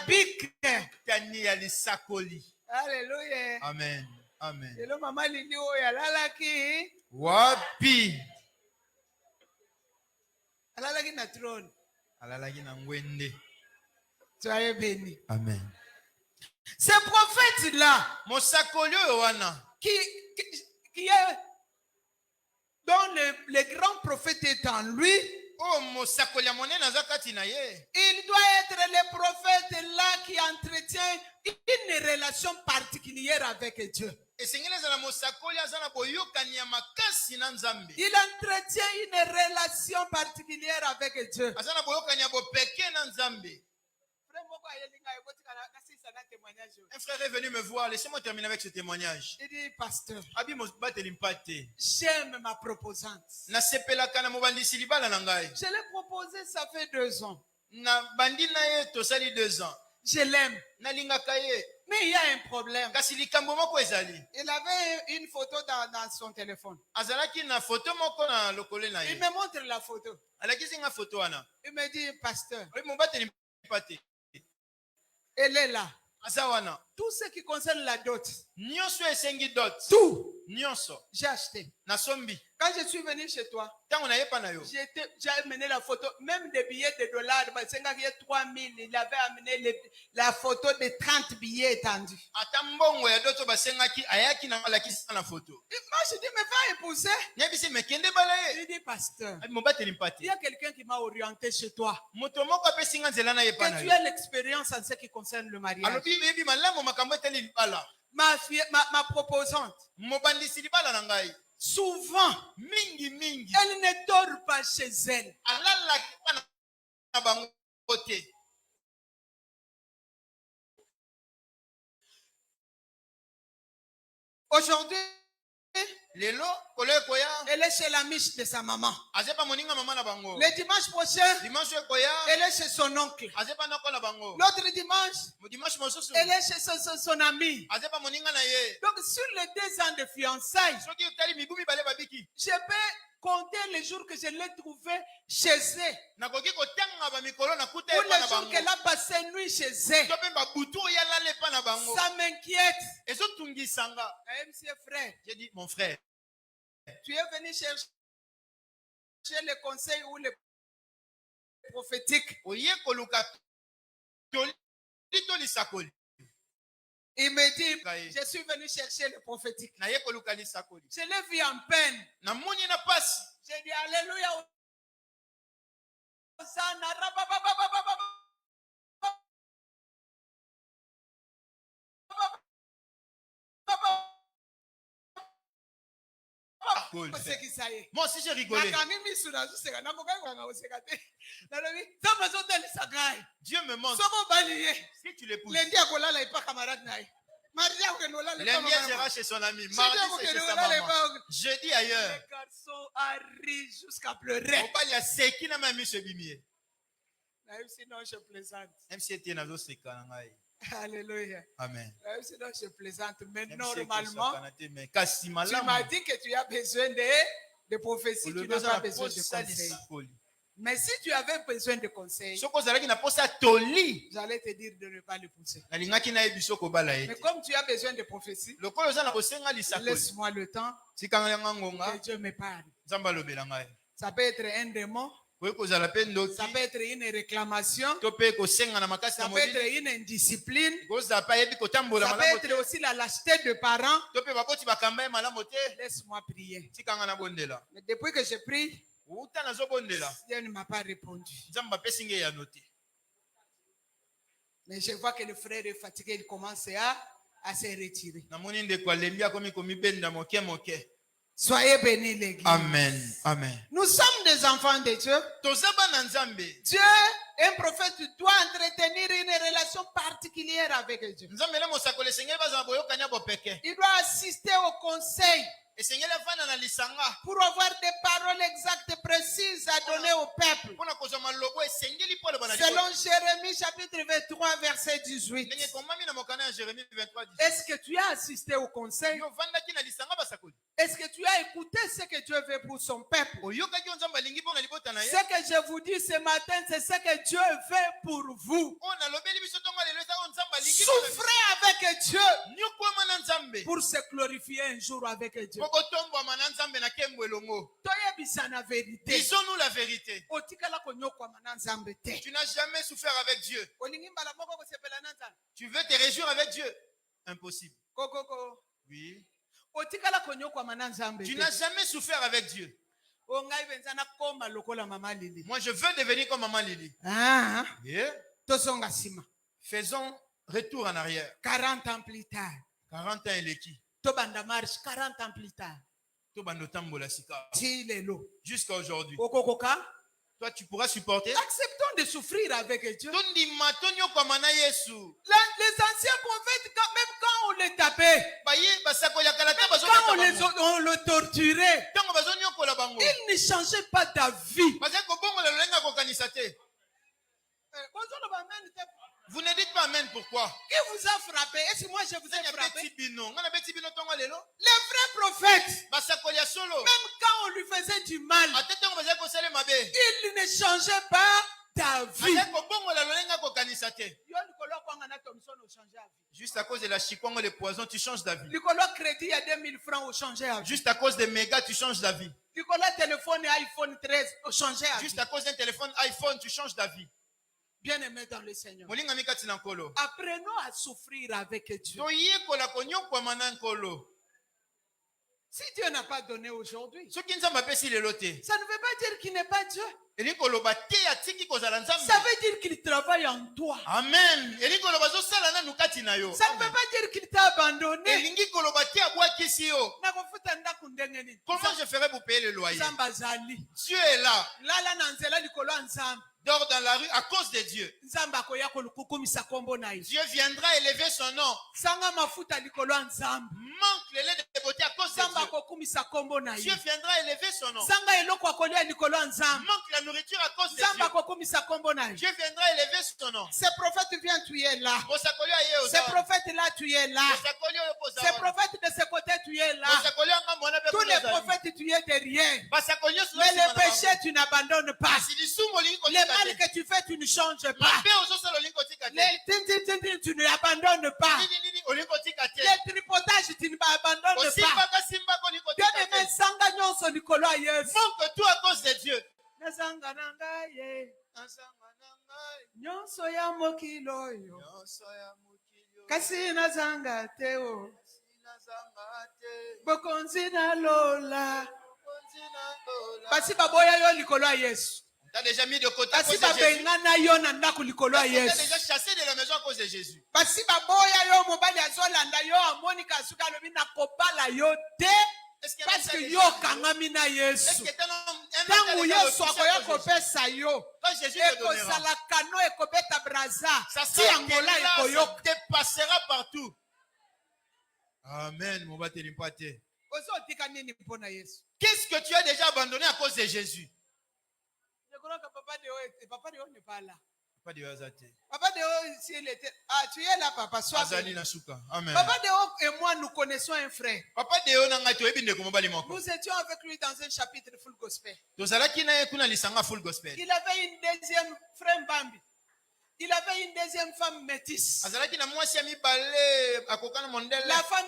A: bic. Alléluia.
B: Amen. Amen.
A: Hello mama lili oya lalaki.
B: Wapi?
A: Alalaki na trône.
B: Alalaki na ngwende.
A: Soyez bénis.
B: Amen.
A: Ce prophète-là, qui est dont le grand prophète est en lui, il doit être le prophète là qui entretient une relation particulière avec Dieu. Il entretient une relation particulière avec Dieu.
B: Un frère est venu me voir. Laissez-moi terminer avec ce témoignage.
A: Il dit, pasteur,
B: j'aime
A: ma proposante.
B: Je
A: l'ai proposé, ça fait 2 ans.
B: Je l'aime.
A: Mais il y a un problème. Il avait une photo dans son téléphone. Il me montre la photo. Il me dit, pasteur, elle est là. Tout ce qui concerne la dot. Tout. J'ai acheté. Quand je suis venu chez toi, j'ai amené la photo, même des billets de dollars. 3000, il avait amené la photo de 30 billets étendus. Moi, je dis, mais va épouser. Il dit, pasteur, il y a quelqu'un qui m'a orienté chez toi. Que tu as l'expérience en ce qui concerne le mariage. Ma proposante, souvent, elle ne dort pas chez elle. Aujourd'hui, elle est chez la miche de sa maman. Le dimanche prochain, elle est chez son oncle. L'autre dimanche, elle est chez son ami. Donc, sur les 2 ans de fiançailles, je peux compter les jours que je l'ai trouvé chez eux. Ou les jours qu'elle a passé nuit chez eux. Ça m'inquiète. Monsieur frère.
B: J'ai dit, mon frère,
A: tu es venu chercher les conseils ou les prophétiques. Il me dit, je suis venu chercher le prophétique. Je l'ai vu en peine. J'ai dit, alléluia.
B: Moi aussi j'ai rigolé. Dieu me montre. Si tu l'épouses. Lundi elle sera chez son ami. Mardi c'est chez sa maman. Jeudi ailleurs.
A: Le garçon a ri jusqu'à pleurer. Même sinon je plaisante.
B: Même si tu es dans ce cas.
A: Alléluia.
B: Amen.
A: Sinon je plaisante. Mais normalement, tu m'as
B: m'as
A: dit que tu as besoin de prophétie. Tu n'as pas besoin de conseils. Mais si tu avais besoin de conseils, j'allais te dire de ne pas le pousser. Mais comme tu as besoin de prophétie, laisse-moi le temps que Dieu me parle. Ça peut être un démon. Ça peut être une réclamation. Ça peut être une indiscipline. Ça peut être aussi la lâcheté de parents. Laisse-moi prier. Mais depuis que je prie, Dieu ne m'a pas répondu. Mais je vois que le frère est fatigué, il commence à se retirer. Soyez bénis, l'église.
B: Amen. Amen.
A: Nous sommes des enfants de Dieu. Dieu, un prophète, doit entretenir une relation particulière avec Dieu. Il doit assister au conseil pour avoir des paroles exactes, précises à donner au peuple. Selon Jérémie chapitre 23, verset 18. Est-ce que tu as assisté au conseil? Est-ce que tu as écouté ce que Dieu veut pour son peuple? Ce que je vous dis ce matin, c'est ce que Dieu veut pour vous. Souffrez avec Dieu pour se glorifier un jour avec Dieu.
B: Disons-nous la vérité. Tu n'as jamais souffert avec Dieu. Tu veux te réjouir avec Dieu? Impossible. Oui. Tu n'as jamais souffert avec Dieu. Moi, je veux devenir comme Maman Lily. Yeah.
A: Faisons
B: retour en arrière.
A: 40 ans plus tard.
B: 40 ans et les qui?
A: Tobanda marche 40 ans plus tard.
B: Jusqu'à aujourd'hui. Toi, tu pourras supporter.
A: Acceptons de souffrir avec Dieu. Les anciens prophètes, même quand on les tapait, même quand on le torturait, ils ne changeaient pas d'avis.
B: Vous ne dites pas amen, pourquoi?
A: Qui vous a frappé? Est-ce que moi je vous ai frappé? Les vrais prophètes, même quand on lui faisait du mal, il ne changeait pas d'avis.
B: Juste à cause de la chikwang, les poisons, tu changes d'avis.
A: Crédit à 2000 francs, on changeait d'avis.
B: Juste à cause des mégas, tu changes d'avis.
A: Téléphone et iPhone 13, on changeait d'avis.
B: Juste à cause d'un téléphone iPhone, tu changes d'avis.
A: Bien-aimés dans le Seigneur, apprenons à souffrir avec Dieu. Si Dieu n'a pas donné aujourd'hui, ça ne veut pas dire qu'il n'est pas Dieu. Ça veut dire qu'il travaille en toi.
B: Amen.
A: Ça ne veut pas dire qu'il t'a abandonné.
B: Comment je ferai pour payer le loyer? Dieu est là. Dors dans la rue à cause de Dieu. Dieu viendra élever son nom. Manque le lait de beauté à cause de Dieu. Dieu viendra élever son nom. Manque la nourriture à cause de Dieu. Dieu viendra élever son nom.
A: Ces prophètes viennent, tu es là. Ces prophètes là, tu es là. Ces prophètes de ce côté, tu es là. Tous les prophètes, tu es derrière. Mais le péché, tu n'abandonnes pas. Les mal que tu fais, tu ne changes pas. Tu ne abandonnes pas. Les tripotages, tu ne abandonnes pas. Bien-aimé, Sangagnon, son Nicolas, yes.
B: Manque tout à cause de Dieu.
A: Nyonso ya mokilo yo kasi nazanga te o bokonzi na lola pasi baboya yo likolo ya Yesu.
B: T'as déjà mis de côté à cause de Jésus.
A: T'as
B: déjà chassé de la maison à cause de Jésus.
A: Est-ce parce que yo kangamina Yesu. Tangu Yesu akoya kopesa yo. Ekosala kano ekobeta braza.
B: Ça dépassera partout. Amen. Qu'est-ce que tu as déjà abandonné à cause de Jésus?
A: Papa de haut n'est pas là.
B: Papa de haut,
A: s'il était. Ah, tu es là, papa. Sois
B: Amen.
A: Papa de haut et moi, nous connaissons un frère.
B: Papa de haut,
A: nous étions avec lui dans un chapitre de Full Gospel.
B: Il avait
A: une deuxième frère Bambi. Il avait une deuxième femme métisse. La femme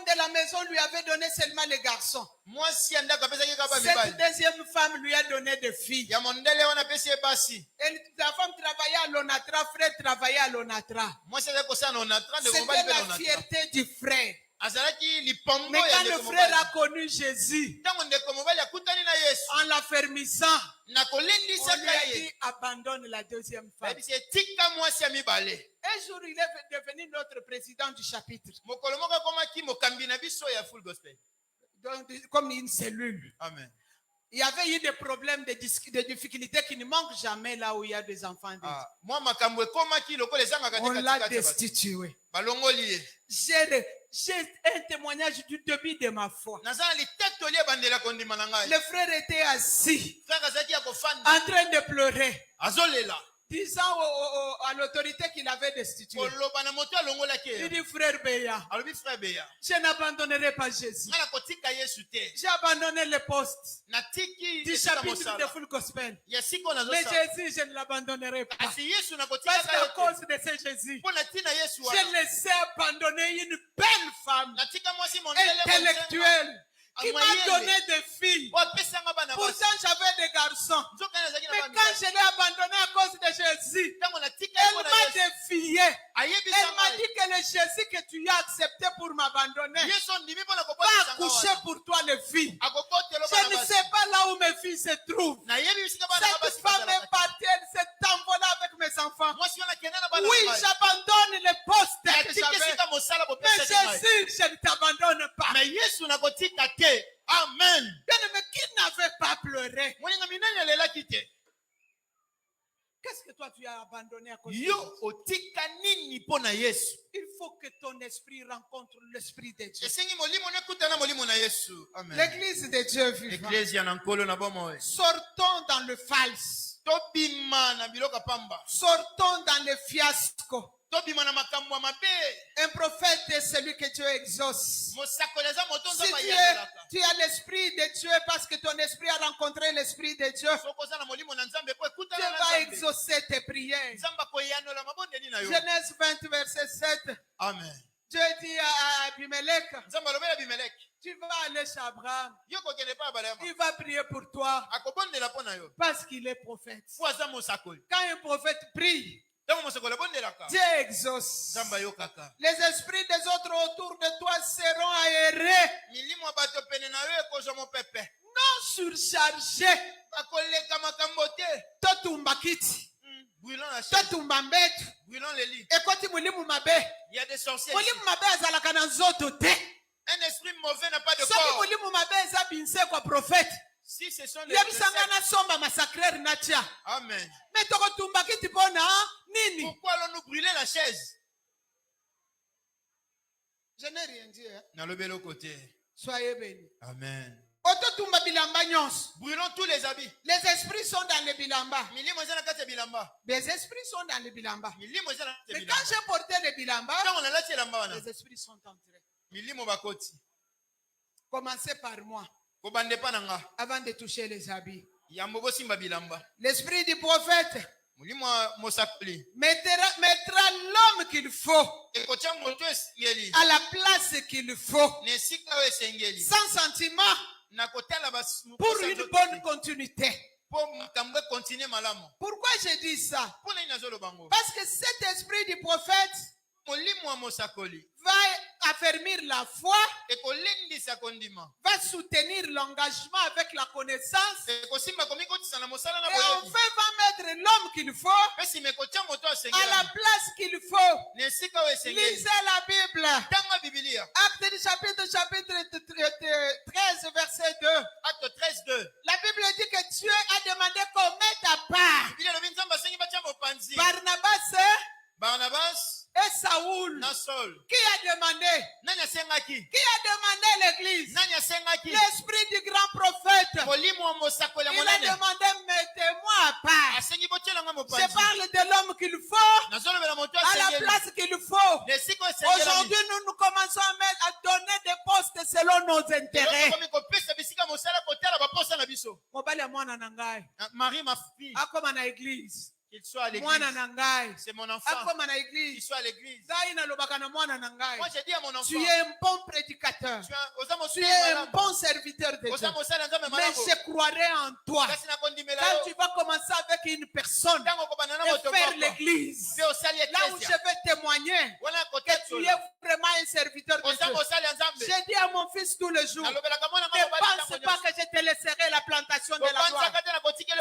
A: de la maison lui avait donné seulement les garçons. Cette deuxième femme lui a donné des filles. Et la femme travaillait à l'Onatra, frère travaillait à l'Onatra. C'était la fierté du frère. Mais quand le frère a connu Jésus, en l'affermissant, on lui a dit abandonne la deuxième femme. Un jour, il est devenu notre président du chapitre. Donc, comme une cellule.
B: Amen.
A: Il y avait eu des problèmes, des difficultés qui ne manquent jamais là où il y a des enfants. On l'a destitué. J'ai un témoignage du début de ma foi. Le frère était assis, en train de pleurer, disant à l'autorité qu'il avait destitué. Il dit frère Béa, je n'abandonnerai pas Jésus. J'ai abandonné le poste du chapitre de Full Gospel. Mais Jésus, je ne l'abandonnerai pas. Parce qu'à cause de ce Jésus, j'ai laissé abandonner une belle femme intellectuelle qui m'a donné des filles. Pourtant, j'avais des garçons. Mais quand je l'ai abandonné à cause de Jésus, elle m'a défié. Elle m'a dit que le Jésus que tu as accepté pour m'abandonner va accoucher pour toi les filles. Je ne sais pas là où mes filles se trouvent. Cette femme est partie, elle s'est envolée avec mes enfants. Oui, j'abandonne le poste que j'avais. Mais je Jésus, je ne t'abandonne pas.
B: Mais Yesu nakotika te. Amen.
A: Bien-aimé, qui n'avait pas pleuré? Qu'est-ce que toi tu as abandonné à cause de Jésus? Il faut que ton esprit rencontre l'esprit de Dieu. L'église de Dieu vivant. Sortons dans le false. Sortons dans le fiasco. Un prophète est celui que Dieu exauce. Si tu as l'esprit de Dieu parce que ton esprit a rencontré l'esprit de Dieu, Dieu va exaucer tes prières. Genèse 20, verset 7.
B: Amen.
A: Dieu dit à Abimelech, tu vas aller chez Abraham. Il va prier pour toi parce qu'il est prophète. Quand un prophète prie, Dieu exauce. Les esprits des autres autour de toi seront aérés, non surchargés.
B: Il y a des sorciers.
A: Un
B: esprit mauvais n'a pas de corps. Si ce sont les Amen. Pourquoi allons-nous brûler la chaise?
A: Je n'ai rien dit.
B: Dans côté.
A: Soyez bénis.
B: Amen.
A: Brûlons
B: tous les habits.
A: Les esprits sont dans les bilamba. Les esprits sont dans les bilamba. Mais quand j'ai porté les bilamba, les esprits sont entrés. Commencez par moi. Avant de toucher les habits. L'esprit du prophète mettra l'homme qu'il faut à la place qu'il faut, sans sentiment, pour une bonne continuité. Pourquoi je dis ça? Parce que cet esprit du prophète va affermir la foi, va soutenir l'engagement avec la connaissance, et enfin va mettre l'homme qu'il faut à la place qu'il faut. Lisez la Bible. Actes du chapitre 13, verset 2.
B: Acte 13, 2.
A: La Bible dit que Dieu a demandé qu'on mette à part Barnabas et Saoul. Qui a demandé? Qui a demandé l'église? L'esprit du grand prophète. Il a demandé, mettez-moi à part. Je parle de l'homme qu'il faut à la place qu'il faut. Aujourd'hui, nous commençons à donner des postes selon nos intérêts.
B: Marie, ma fille, qu'il soit à l'église. C'est mon enfant. Qu'il soit à l'église. Moi, j'ai dit à mon enfant,
A: tu es un bon prédicateur. Tu es un bon serviteur de Dieu. Mais je croirai en toi. Quand tu vas commencer avec une personne et faire l'église, là où je vais témoigner que tu es vraiment un serviteur de Dieu. J'ai dit à mon fils tous les jours, ne pense pas que je te laisserai la plantation de la gloire.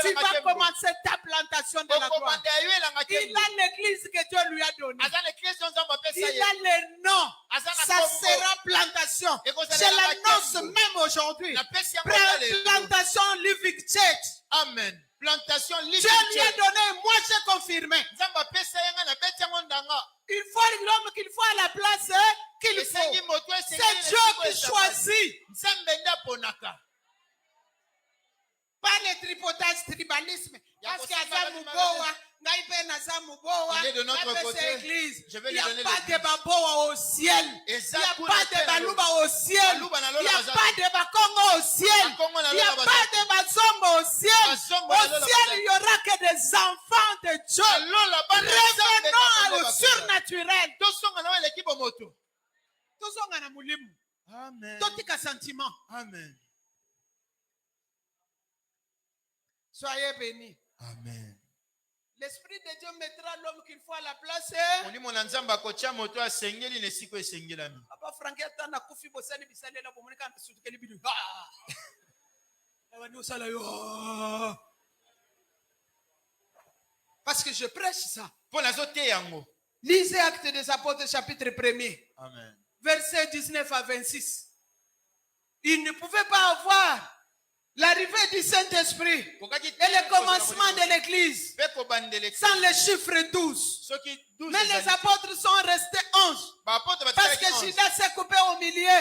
A: Tu vas commencer ta plantation de la gloire. Il a l'église que Dieu lui a donnée. Il a le nom. Ça sera plantation. Je l'annonce même aujourd'hui. Plantation Living Church.
B: Amen. Plantation Living
A: Church. Dieu lui a donné, moi j'ai confirmé. Il faut l'homme qu'il faut à la place qu'il faut. C'est Dieu qui choisit. Pas le tripotage, tribalisme. Parce qu'il y a
B: de notre côté.
A: Il n'y a pas de baboa au ciel. Il n'y a pas de baluba au ciel. Il n'y a pas de bakongo au ciel. Il n'y a pas de bazombo au ciel. Au ciel, il n'y aura que des enfants de Dieu. Revenons au surnaturel.
B: Amen. Amen.
A: Soyez bénis.
B: Amen.
A: L'esprit de Dieu mettra l'homme qu'il faut à la place. Parce que je prêche ça. Lisez Actes des Apôtres chapitre 1er.
B: Amen.
A: Versets 19 à 26. Il ne pouvait pas avoir l'arrivée du Saint-Esprit et le commencement de l'Église sans le chiffre 12. Mais les apôtres sont restés 11. Parce que Judas s'est coupé au milieu.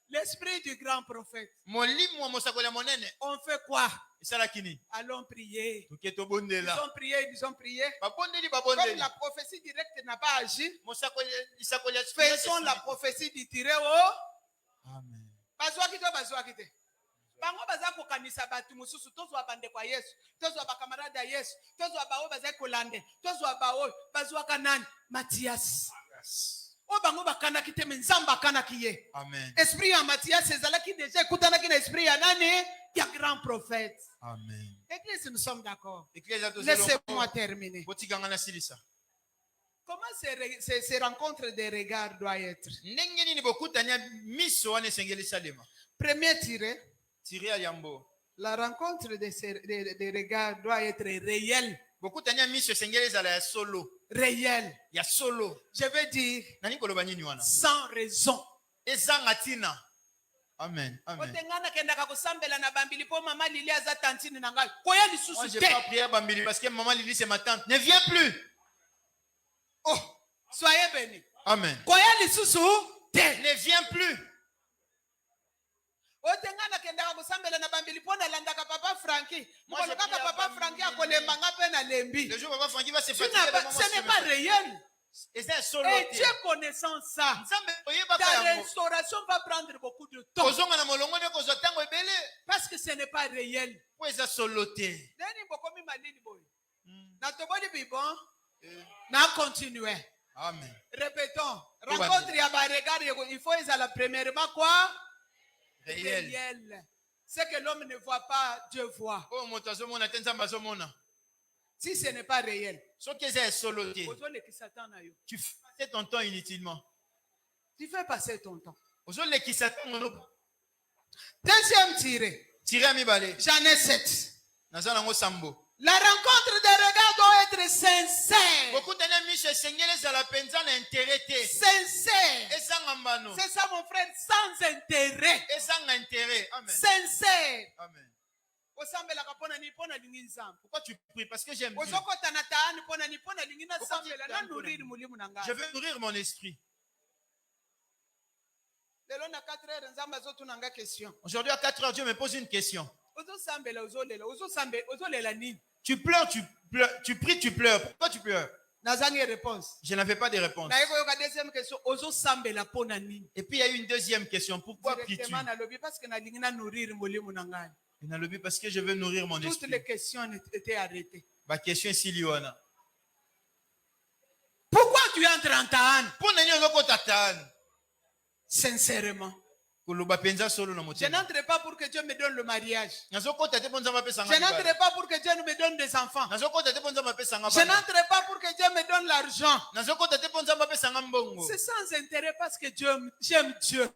A: L'esprit du grand prophète. On fait quoi? Allons prier. Ils ont prié. Comme la prophétie directe n'a pas agi, faisons la prophétie du tiré au. Amen. Bango baza kokanisa batu mususu tozwa bande kwa Yesu, tozwa bakamarada Yesu, tozwa bawo baza kolande, tozwa bawo bazwa kanani Mathias. O bango bakana kite menzamba kana kiye. Amen. Esprit ya Mathias ezalaki déjà ekutana ki na esprit ya nani? Ya grand prophète. Amen. Église, nous sommes d'accord. Laissez-moi terminer. Comment ces rencontres de regard doivent être? Premier tiré. La rencontre de regard doit être réelle. Réel. Je veux dire sans raison.
B: Amen.
A: Moi,
B: je n'ai pas prié à Bambili parce que maman Lili c'est ma tante. Ne viens plus.
A: Oh, soyez bénis.
B: Amen.
A: Ne
B: viens plus.
A: Moi, le jour où Papa Frankie va se fatiguer, ce n'est pas réel. Et Dieu connaissant ça, ta restauration va prendre beaucoup de temps. Parce que ce n'est pas réel.
B: Amen.
A: Répétons. Rencontre à regard, il faut la premièrement quoi?
B: Réel.
A: Ce que l'homme ne voit pas, Dieu voit. Si ce n'est pas réel,
B: tu fais passer ton temps inutilement.
A: Tu fais passer ton temps.
B: Deuxième tiré.
A: J'en ai 7. La rencontre des regards doit être sincère. Sincère. C'est ça mon frère, sans intérêt.
B: Amen.
A: Sincère.
B: Amen.
A: Pourquoi
B: tu pries? Parce que j'aime Dieu. Je veux nourrir mon esprit. Aujourd'hui à 4 heures, Dieu me pose une question. Tu pleures, tu pries, tu pleures. Pourquoi tu pleures? Je n'avais pas de réponse. Et puis il y a eu une deuxième question. Pourquoi pries-tu? Parce que je veux nourrir mon esprit.
A: Toutes les questions étaient arrêtées.
B: Ma question est si Liwana.
A: Pourquoi tu entres en Ta'an? Sincèrement. Je n'entre pas pour que Dieu me donne le mariage. Je n'entre pas pour que Dieu me donne des enfants. Je n'entre pas pour que Dieu me donne l'argent. C'est sans intérêt parce que j'aime Dieu.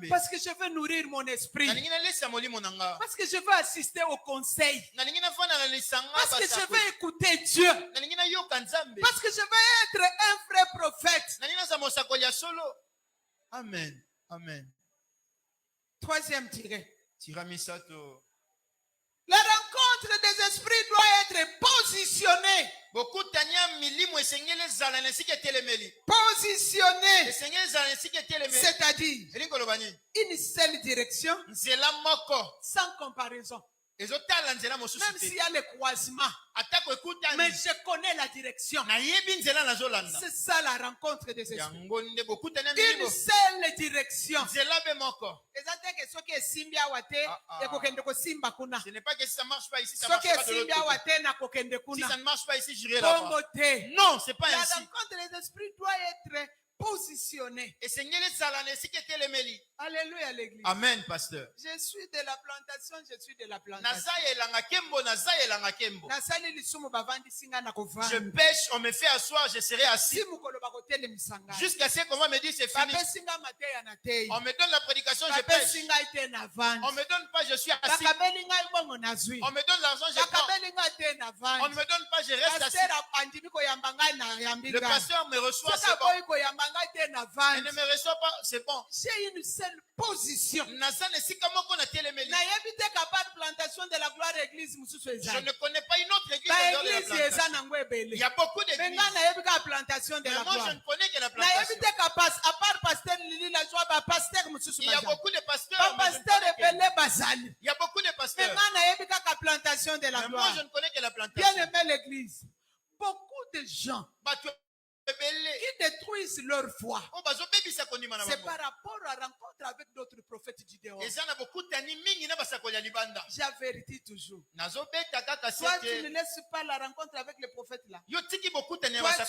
A: Parce que je veux nourrir mon esprit. Parce que je veux assister au conseil. Parce que je veux écouter Dieu. Parce que je veux être un vrai prophète.
B: Amen. Amen.
A: Troisième tiré.
B: La
A: rencontre des esprits doit être positionnée. Positionnée. C'est-à-dire une seule direction sans comparaison. Même s'il y a le croisement, mais je connais la direction. C'est ça la rencontre des esprits. Une seule direction. Ce
B: n'est pas que si ça ne marche pas ici, ça marche pas de l'autre côté. Si ça ne marche pas ici, j'irai là-bas. Non, c'est pas ainsi.
A: La rencontre des esprits doit être positionnée. positionné.
B: Alléluia l'église. Amen, pasteur.
A: Je suis de la plantation, je suis de la plantation.
B: Je pêche, on me fait asseoir, je serai assis. Jusqu'à ce qu'on va me dire c'est fini. On me donne la prédication, je pêche. On me donne pas, je suis assis. On me donne l'argent, je prends. On ne me donne pas, je reste assis. Le pasteur me reçoit, c'est bon. Il ne me reçoit pas, c'est bon.
A: J'ai une seule position.
B: Je ne connais pas une autre église de la plantation. Il y a beaucoup d'églises. Mais moi, je ne connais que la plantation. Il y a beaucoup de pasteurs. Il y a beaucoup de pasteurs. Mais moi, je ne connais que la plantation.
A: Bien aimé l'église. Beaucoup de gens qui détruisent leur foi, c'est par rapport à la rencontre avec d'autres prophètes du dehors. J'avertis toujours. Toi, tu ne laisses pas la rencontre avec les prophètes là. Toi, tu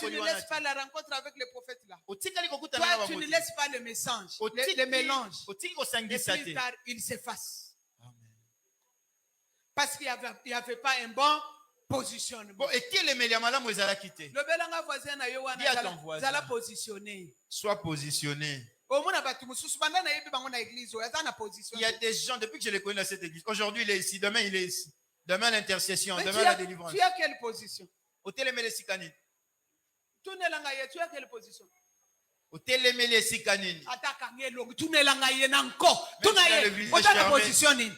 A: ne laisses pas la rencontre avec les prophètes là. Toi, tu ne laisses pas le message, les mélanges. Et plus tard, ils s'effacent. Parce qu'il n'y avait pas un bon positionnement.
B: Et qui est le meilleur madame vous allez quitter?
A: Le belanga voisin na yo wana zala positionné.
B: Sois positionné. Il y a des gens depuis que je les connais dans cette église. Aujourd'hui il est ici, demain il est ici. Demain l'intercession, demain la délivrance.
A: Tu as quelle position?
B: Au télémélé sikanine.
A: Tu as quelle position?
B: Au télémélé sikanine.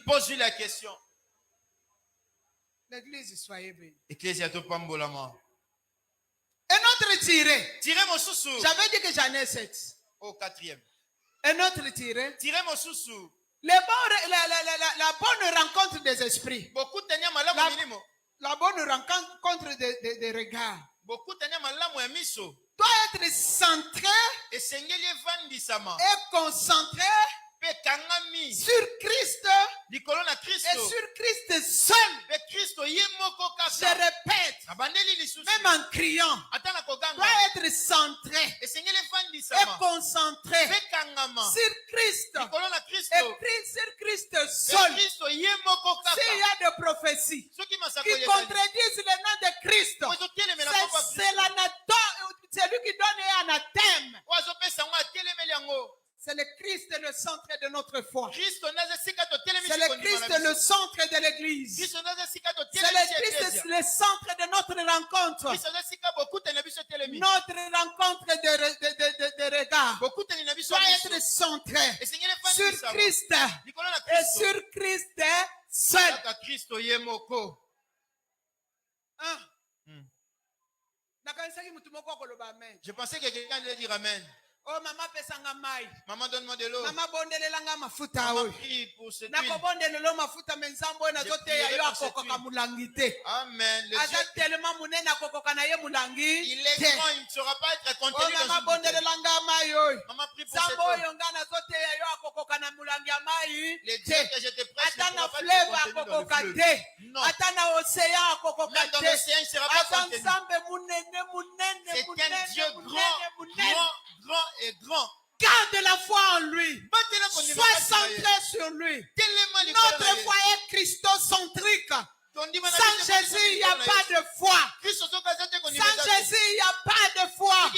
B: Pose-lui la question.
A: L'église, soyez bénie.
B: Ecclésia to pambolama.
A: Un autre tiré.
B: Tirez mon sous-sous.
A: J'avais dit que j'en ai 7.
B: Au 4e.
A: Un autre tiré.
B: Tirez mon sous-sous.
A: La bonne rencontre des esprits.
B: Beaucoup tenir
A: la bonne rencontre des regards.
B: Beaucoup tenir malamu ya miso.
A: Doit être centré
B: et
A: concentré sur Christ et sur Christ seul. Je répète, même en criant, doit être centré et concentré sur Christ et sur Christ seul. S'il y a des prophéties qui contredisent le nom de Christ, c'est lui qui donne un anathème. C'est le Christ le centre de notre foi. C'est le Christ le centre de l'église. C'est le Christ le centre de notre rencontre. Notre rencontre de regard doit être centrée sur Christ et sur Christ seul.
B: Je pensais que quelqu'un allait dire amen.
A: Oh maman pesanga mai.
B: Maman donne-moi de l'eau.
A: Maman bondelelanga mafuta
B: oyo. Prie pour cette huile.
A: Nako bondelelo mafuta menzambo na zote ya yo akokoka mulangi te.
B: Amen.
A: Aza tellement munene akokoka na ye mulangi.
B: Il est grand, il ne saura pas être contenu dans une bouteille.
A: Maman bondelelanga mai oyo.
B: Maman prie pour cette
A: eau. Sambo yo ngana zote ya yo akokoka na mulangi ya mai.
B: Les dieux que je te prêche ne
A: pourra
B: pas être contenu dans le fleuve. Non.
A: Atana océan akokoka te.
B: Même dans l'océan, il ne sera pas contenu.
A: C'est un Dieu
B: grand et grand.
A: Garde la foi en lui. Sois centré sur lui. Notre foi est christocentrique. Sans Jésus, il n'y a pas de foi. Sans Jésus, il n'y a pas de foi.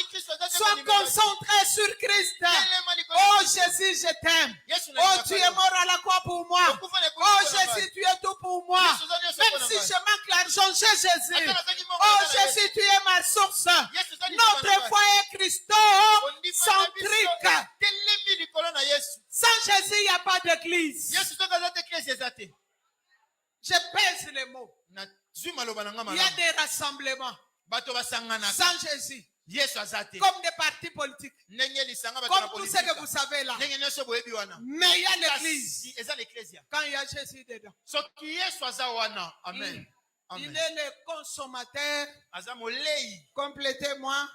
A: Sois concentré sur Christ. Oh Jésus, je t'aime. Oh, tu es mort à la croix pour moi. Oh Jésus, tu es tout pour moi. Même si je manque l'argent, j'ai Jésus. Oh Jésus, tu es ma source. Notre foi est christocentrique. Sans Jésus, il n'y a pas d'église. Je pèse les mots. Il y a des rassemblements sans Jésus. Comme des partis politiques. Comme tout ce que vous savez là. Mais il y a l'église. Quand il y a Jésus dedans.
B: Amen.
A: Il est le consommateur. Complétez-moi.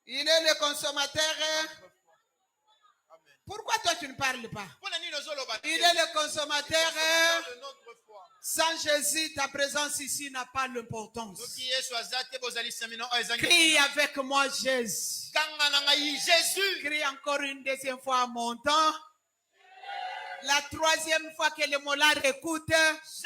A: Il est le consommateur. Pourquoi toi tu ne parles pas? Il est le consommateur. Sans Jésus, ta présence ici n'a pas d'importance. Crie avec moi Jésus. Crie encore une deuxième fois en montant. La troisième fois que le molar écoute. Jésus.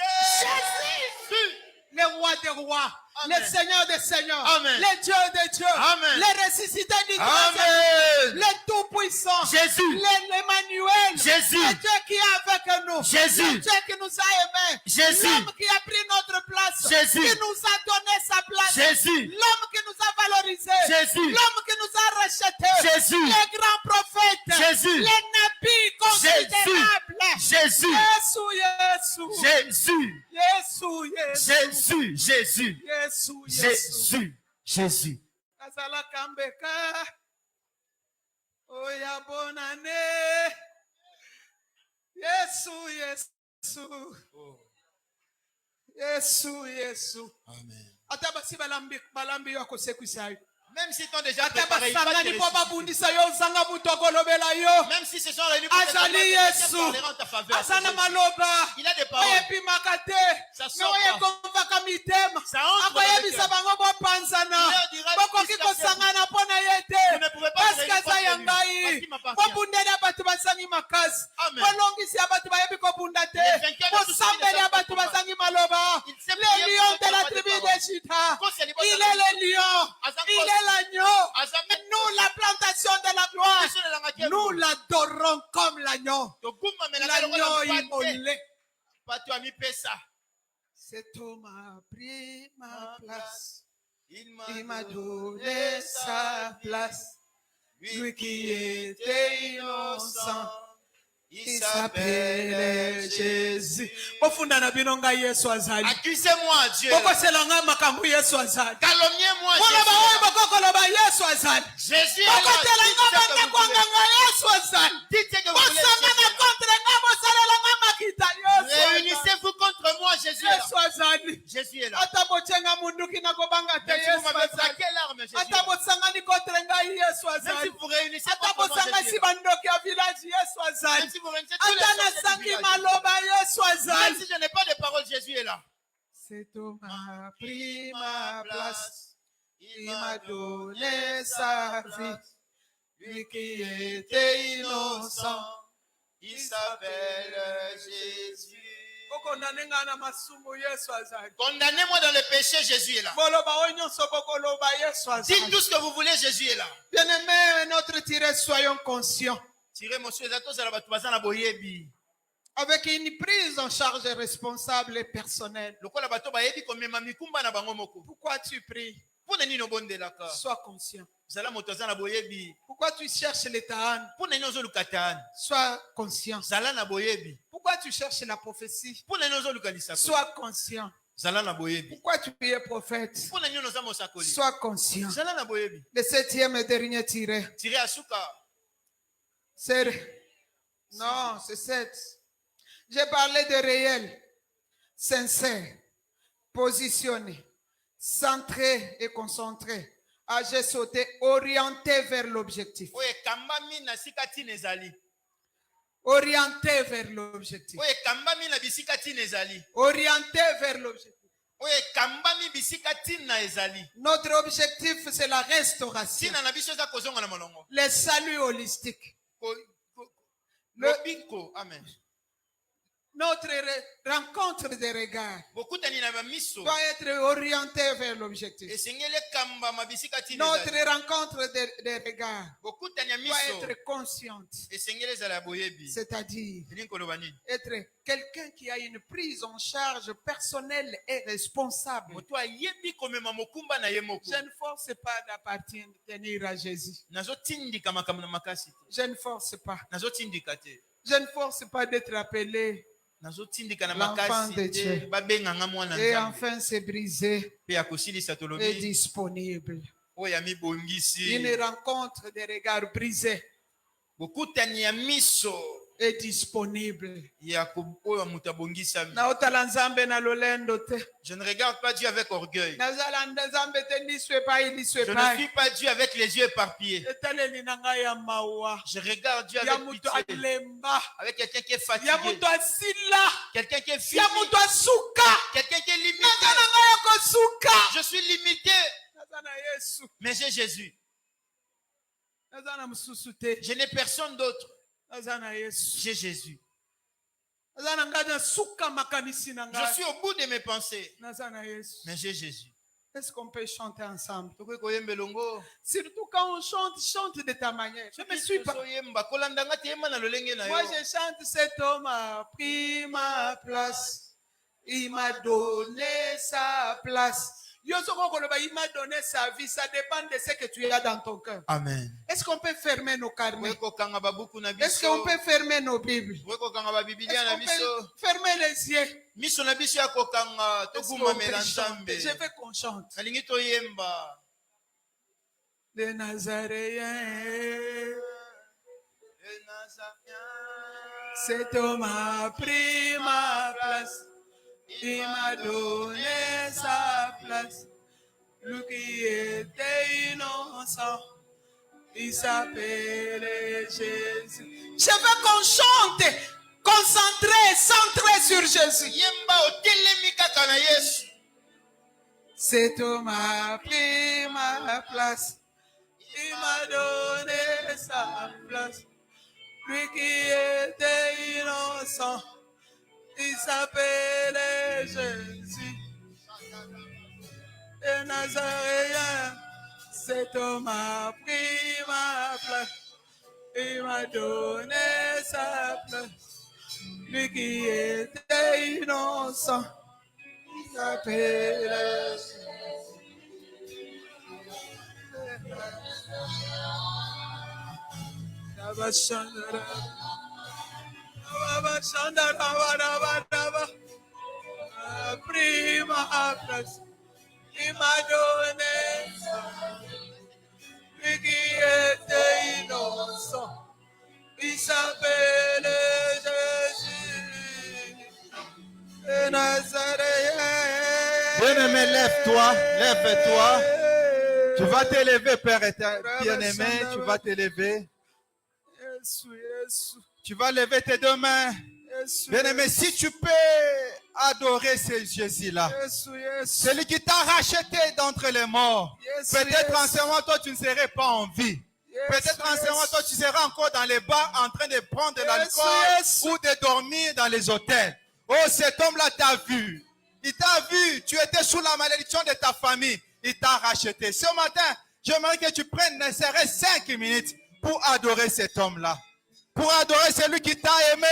A: Le roi des rois. Amen. Le Seigneur des seigneurs. Amen. Le Dieu des dieux. Amen. Le ressuscité du troisième. Le tout-puissant. Jésus. L'Emmanuel. Jésus. Le Dieu qui est avec nous. Jésus. Le Dieu qui nous a aimés. Jésus. L'homme qui a pris notre place. Jésus. Qui nous a donné sa place. Jésus. L'homme qui nous a valorisé. Jésus. L'homme qui nous a racheté. Jésus. Les grands prophètes. Jésus. Les nabis considérables. Jésus. Jésus. Jésus. Jésus. Jésus. Jésus. Jésus. Jésus. Kazala kambeka. Oya bonane. Yesu, Yesu. Yesu, Yesu. Amen. Atabasi balambi yako sekuisai. Même si t'ont déjà préparé, même si ce sont réunis pour te parler en ta faveur, il a des paroles. Ça sort pas. Ça entre dans le cœur. Il leur dira vous ne pouvez pas réunir parce qu'il m'appartient. Amen. Les lions de la tribu de Juda. Il est le lion. Il est l'agneau. Nous, la plantation de la gloire, nous l'adorons comme l'agneau. L'agneau immolé. Cet homme a pris ma place. Il m'a donné sa place. Lui qui était innocent. Il s'appelle Jésus. Accusez-moi, Dieu. Calomniez-moi, Jésus. Jésus est là. Dites que vous voulez. Réunissez-vous contre moi, Jésus est là. Jésus est là. Même si vous m'avez braqué l'arme, Jésus est là. Même si vous réunissez contre moi, Jésus est là. Même si vous réunissez tous les même si je n'ai pas de parole, Jésus est là. Cet homme a pris ma place. Il m'a donné sa vie. Lui qui était innocent. Il s'appelle Jésus. Condamnez-moi dans le péché, Jésus est là. Dites tout ce que vous voulez, Jésus est là. Bien-aimés, notre tiré, soyons conscients. Avec une prise en charge responsable et personnelle. Pourquoi tu pries? Sois conscient. Pourquoi tu cherches l'état? Sois conscient. Pourquoi tu cherches la prophétie? Sois conscient. Pourquoi tu es prophète? Sois conscient. Le septième et dernier tiré. Non, c'est 7. J'ai parlé de réel, sincère, positionné, centré et concentré. J'ai sauté, orienté vers l'objectif. Orienté vers l'objectif. Orienté vers l'objectif. Notre objectif, c'est la restauration. Le salut holistique. Amen. Notre rencontre des regards doit être orientée vers l'objectif. Notre rencontre des regards doit être consciente. C'est-à-dire être quelqu'un qui a une prise en charge personnelle et responsable. Je ne force pas d'appartenir à Jésus. Je ne force pas. Je ne force pas d'être appelé l'enfant de Dieu. Et enfin, c'est brisé et disponible. Une rencontre des regards brisés. est disponible.
B: Je ne regarde pas Dieu avec orgueil. Je ne suis pas Dieu avec les yeux éparpillés. Je regarde Dieu avec pitié. Avec quelqu'un qui est fatigué. Quelqu'un qui est fini. Quelqu'un qui est limité. Je suis limité. Mais j'ai Jésus. Je n'ai personne d'autre. J'ai Jésus. Je suis au bout de mes pensées. Mais j'ai Jésus.
A: Est-ce qu'on peut chanter ensemble? Surtout quand on chante de ta manière. Je ne me suis pas. Moi, je chante, cet homme a pris ma place. Il m'a donné sa place. Il m'a donné sa vie. Ça dépend de ce que tu as dans ton cœur.
B: Amen.
A: Est-ce qu'on peut fermer nos carnets? Est-ce qu'on peut fermer nos Bibles? Est-ce qu'on peut fermer les yeux? Je veux qu'on chante. Les Nazaréens, cet homme a pris ma place. Il m'a donné sa place. Lui qui était innocent, il s'appelait Jésus. Je veux qu'on chante, concentré, centré sur Jésus. Cet homme a pris ma place. Il m'a donné sa place. Lui qui était innocent, il s'appelait Jésus. Et Nazaréen, cet homme a pris ma place. Il m'a donné sa place. Lui qui était innocent, il s'appelait Jésus. Pris ma place, il m'a donné ça. Lui qui était innocent, il s'appelle Jésus. Et Nazaréen.
C: Bien-aimé, lève-toi, lève-toi. Tu vas t'élever, Père bien-aimé, tu vas t'élever. Tu vas lever tes deux mains. Bien-aimé, si tu peux adorer ce Jésus-là, celui qui t'a racheté d'entre les morts, peut-être en ce moment, toi, tu ne serais pas en vie. Peut-être en ce moment, toi, tu seras encore dans les bars en train de prendre de l'alcool ou de dormir dans les hôtels. Oh, cet homme-là t'a vu. Il t'a vu. Tu étais sous la malédiction de ta famille. Il t'a racheté. Ce matin, j'aimerais que tu prennes ne serait-ce 5 minutes pour adorer cet homme-là. Pour adorer celui qui t'a aimé.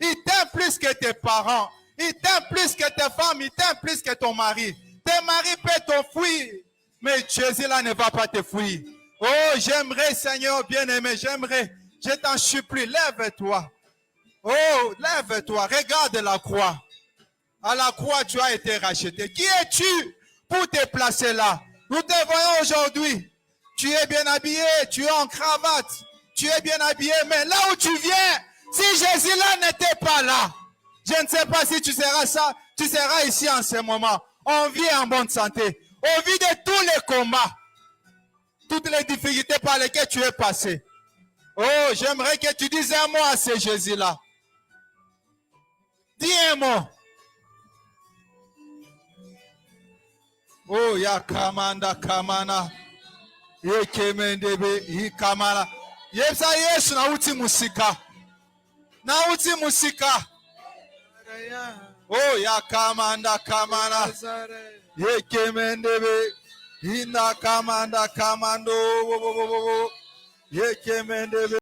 C: Il t'aime plus que tes parents. Il t'aime plus que tes femmes. Il t'aime plus que ton mari. Tes maris peuvent t'enfuir. Mais Jésus là ne va pas te fuir. Oh, j'aimerais, Seigneur bien-aimé, j'aimerais. Je t'en supplie, lève-toi. Oh, lève-toi. Regarde la croix. À la croix, tu as été racheté. Qui es-tu pour te placer là? Nous te voyons aujourd'hui. Tu es bien habillé, tu es en cravate. Tu es bien habillé, mais là où tu viens, si Jésus là n'était pas là, je ne sais pas si tu seras ça, tu seras ici en ce moment. On vit en bonne santé. On vit de tous les combats. Toutes les difficultés par lesquelles tu es passé. Oh, j'aimerais que tu dises un mot à ce Jésus-là. Dis un mot. Oh, ya kamanda kamana. Ye kemendebe, hi kamana. Yesa Yesu na uti musika. Na uti musika. Oh, ya kamanda kamana. Ye kemendebe. Inda kamanda kamando. Ye kemendebe.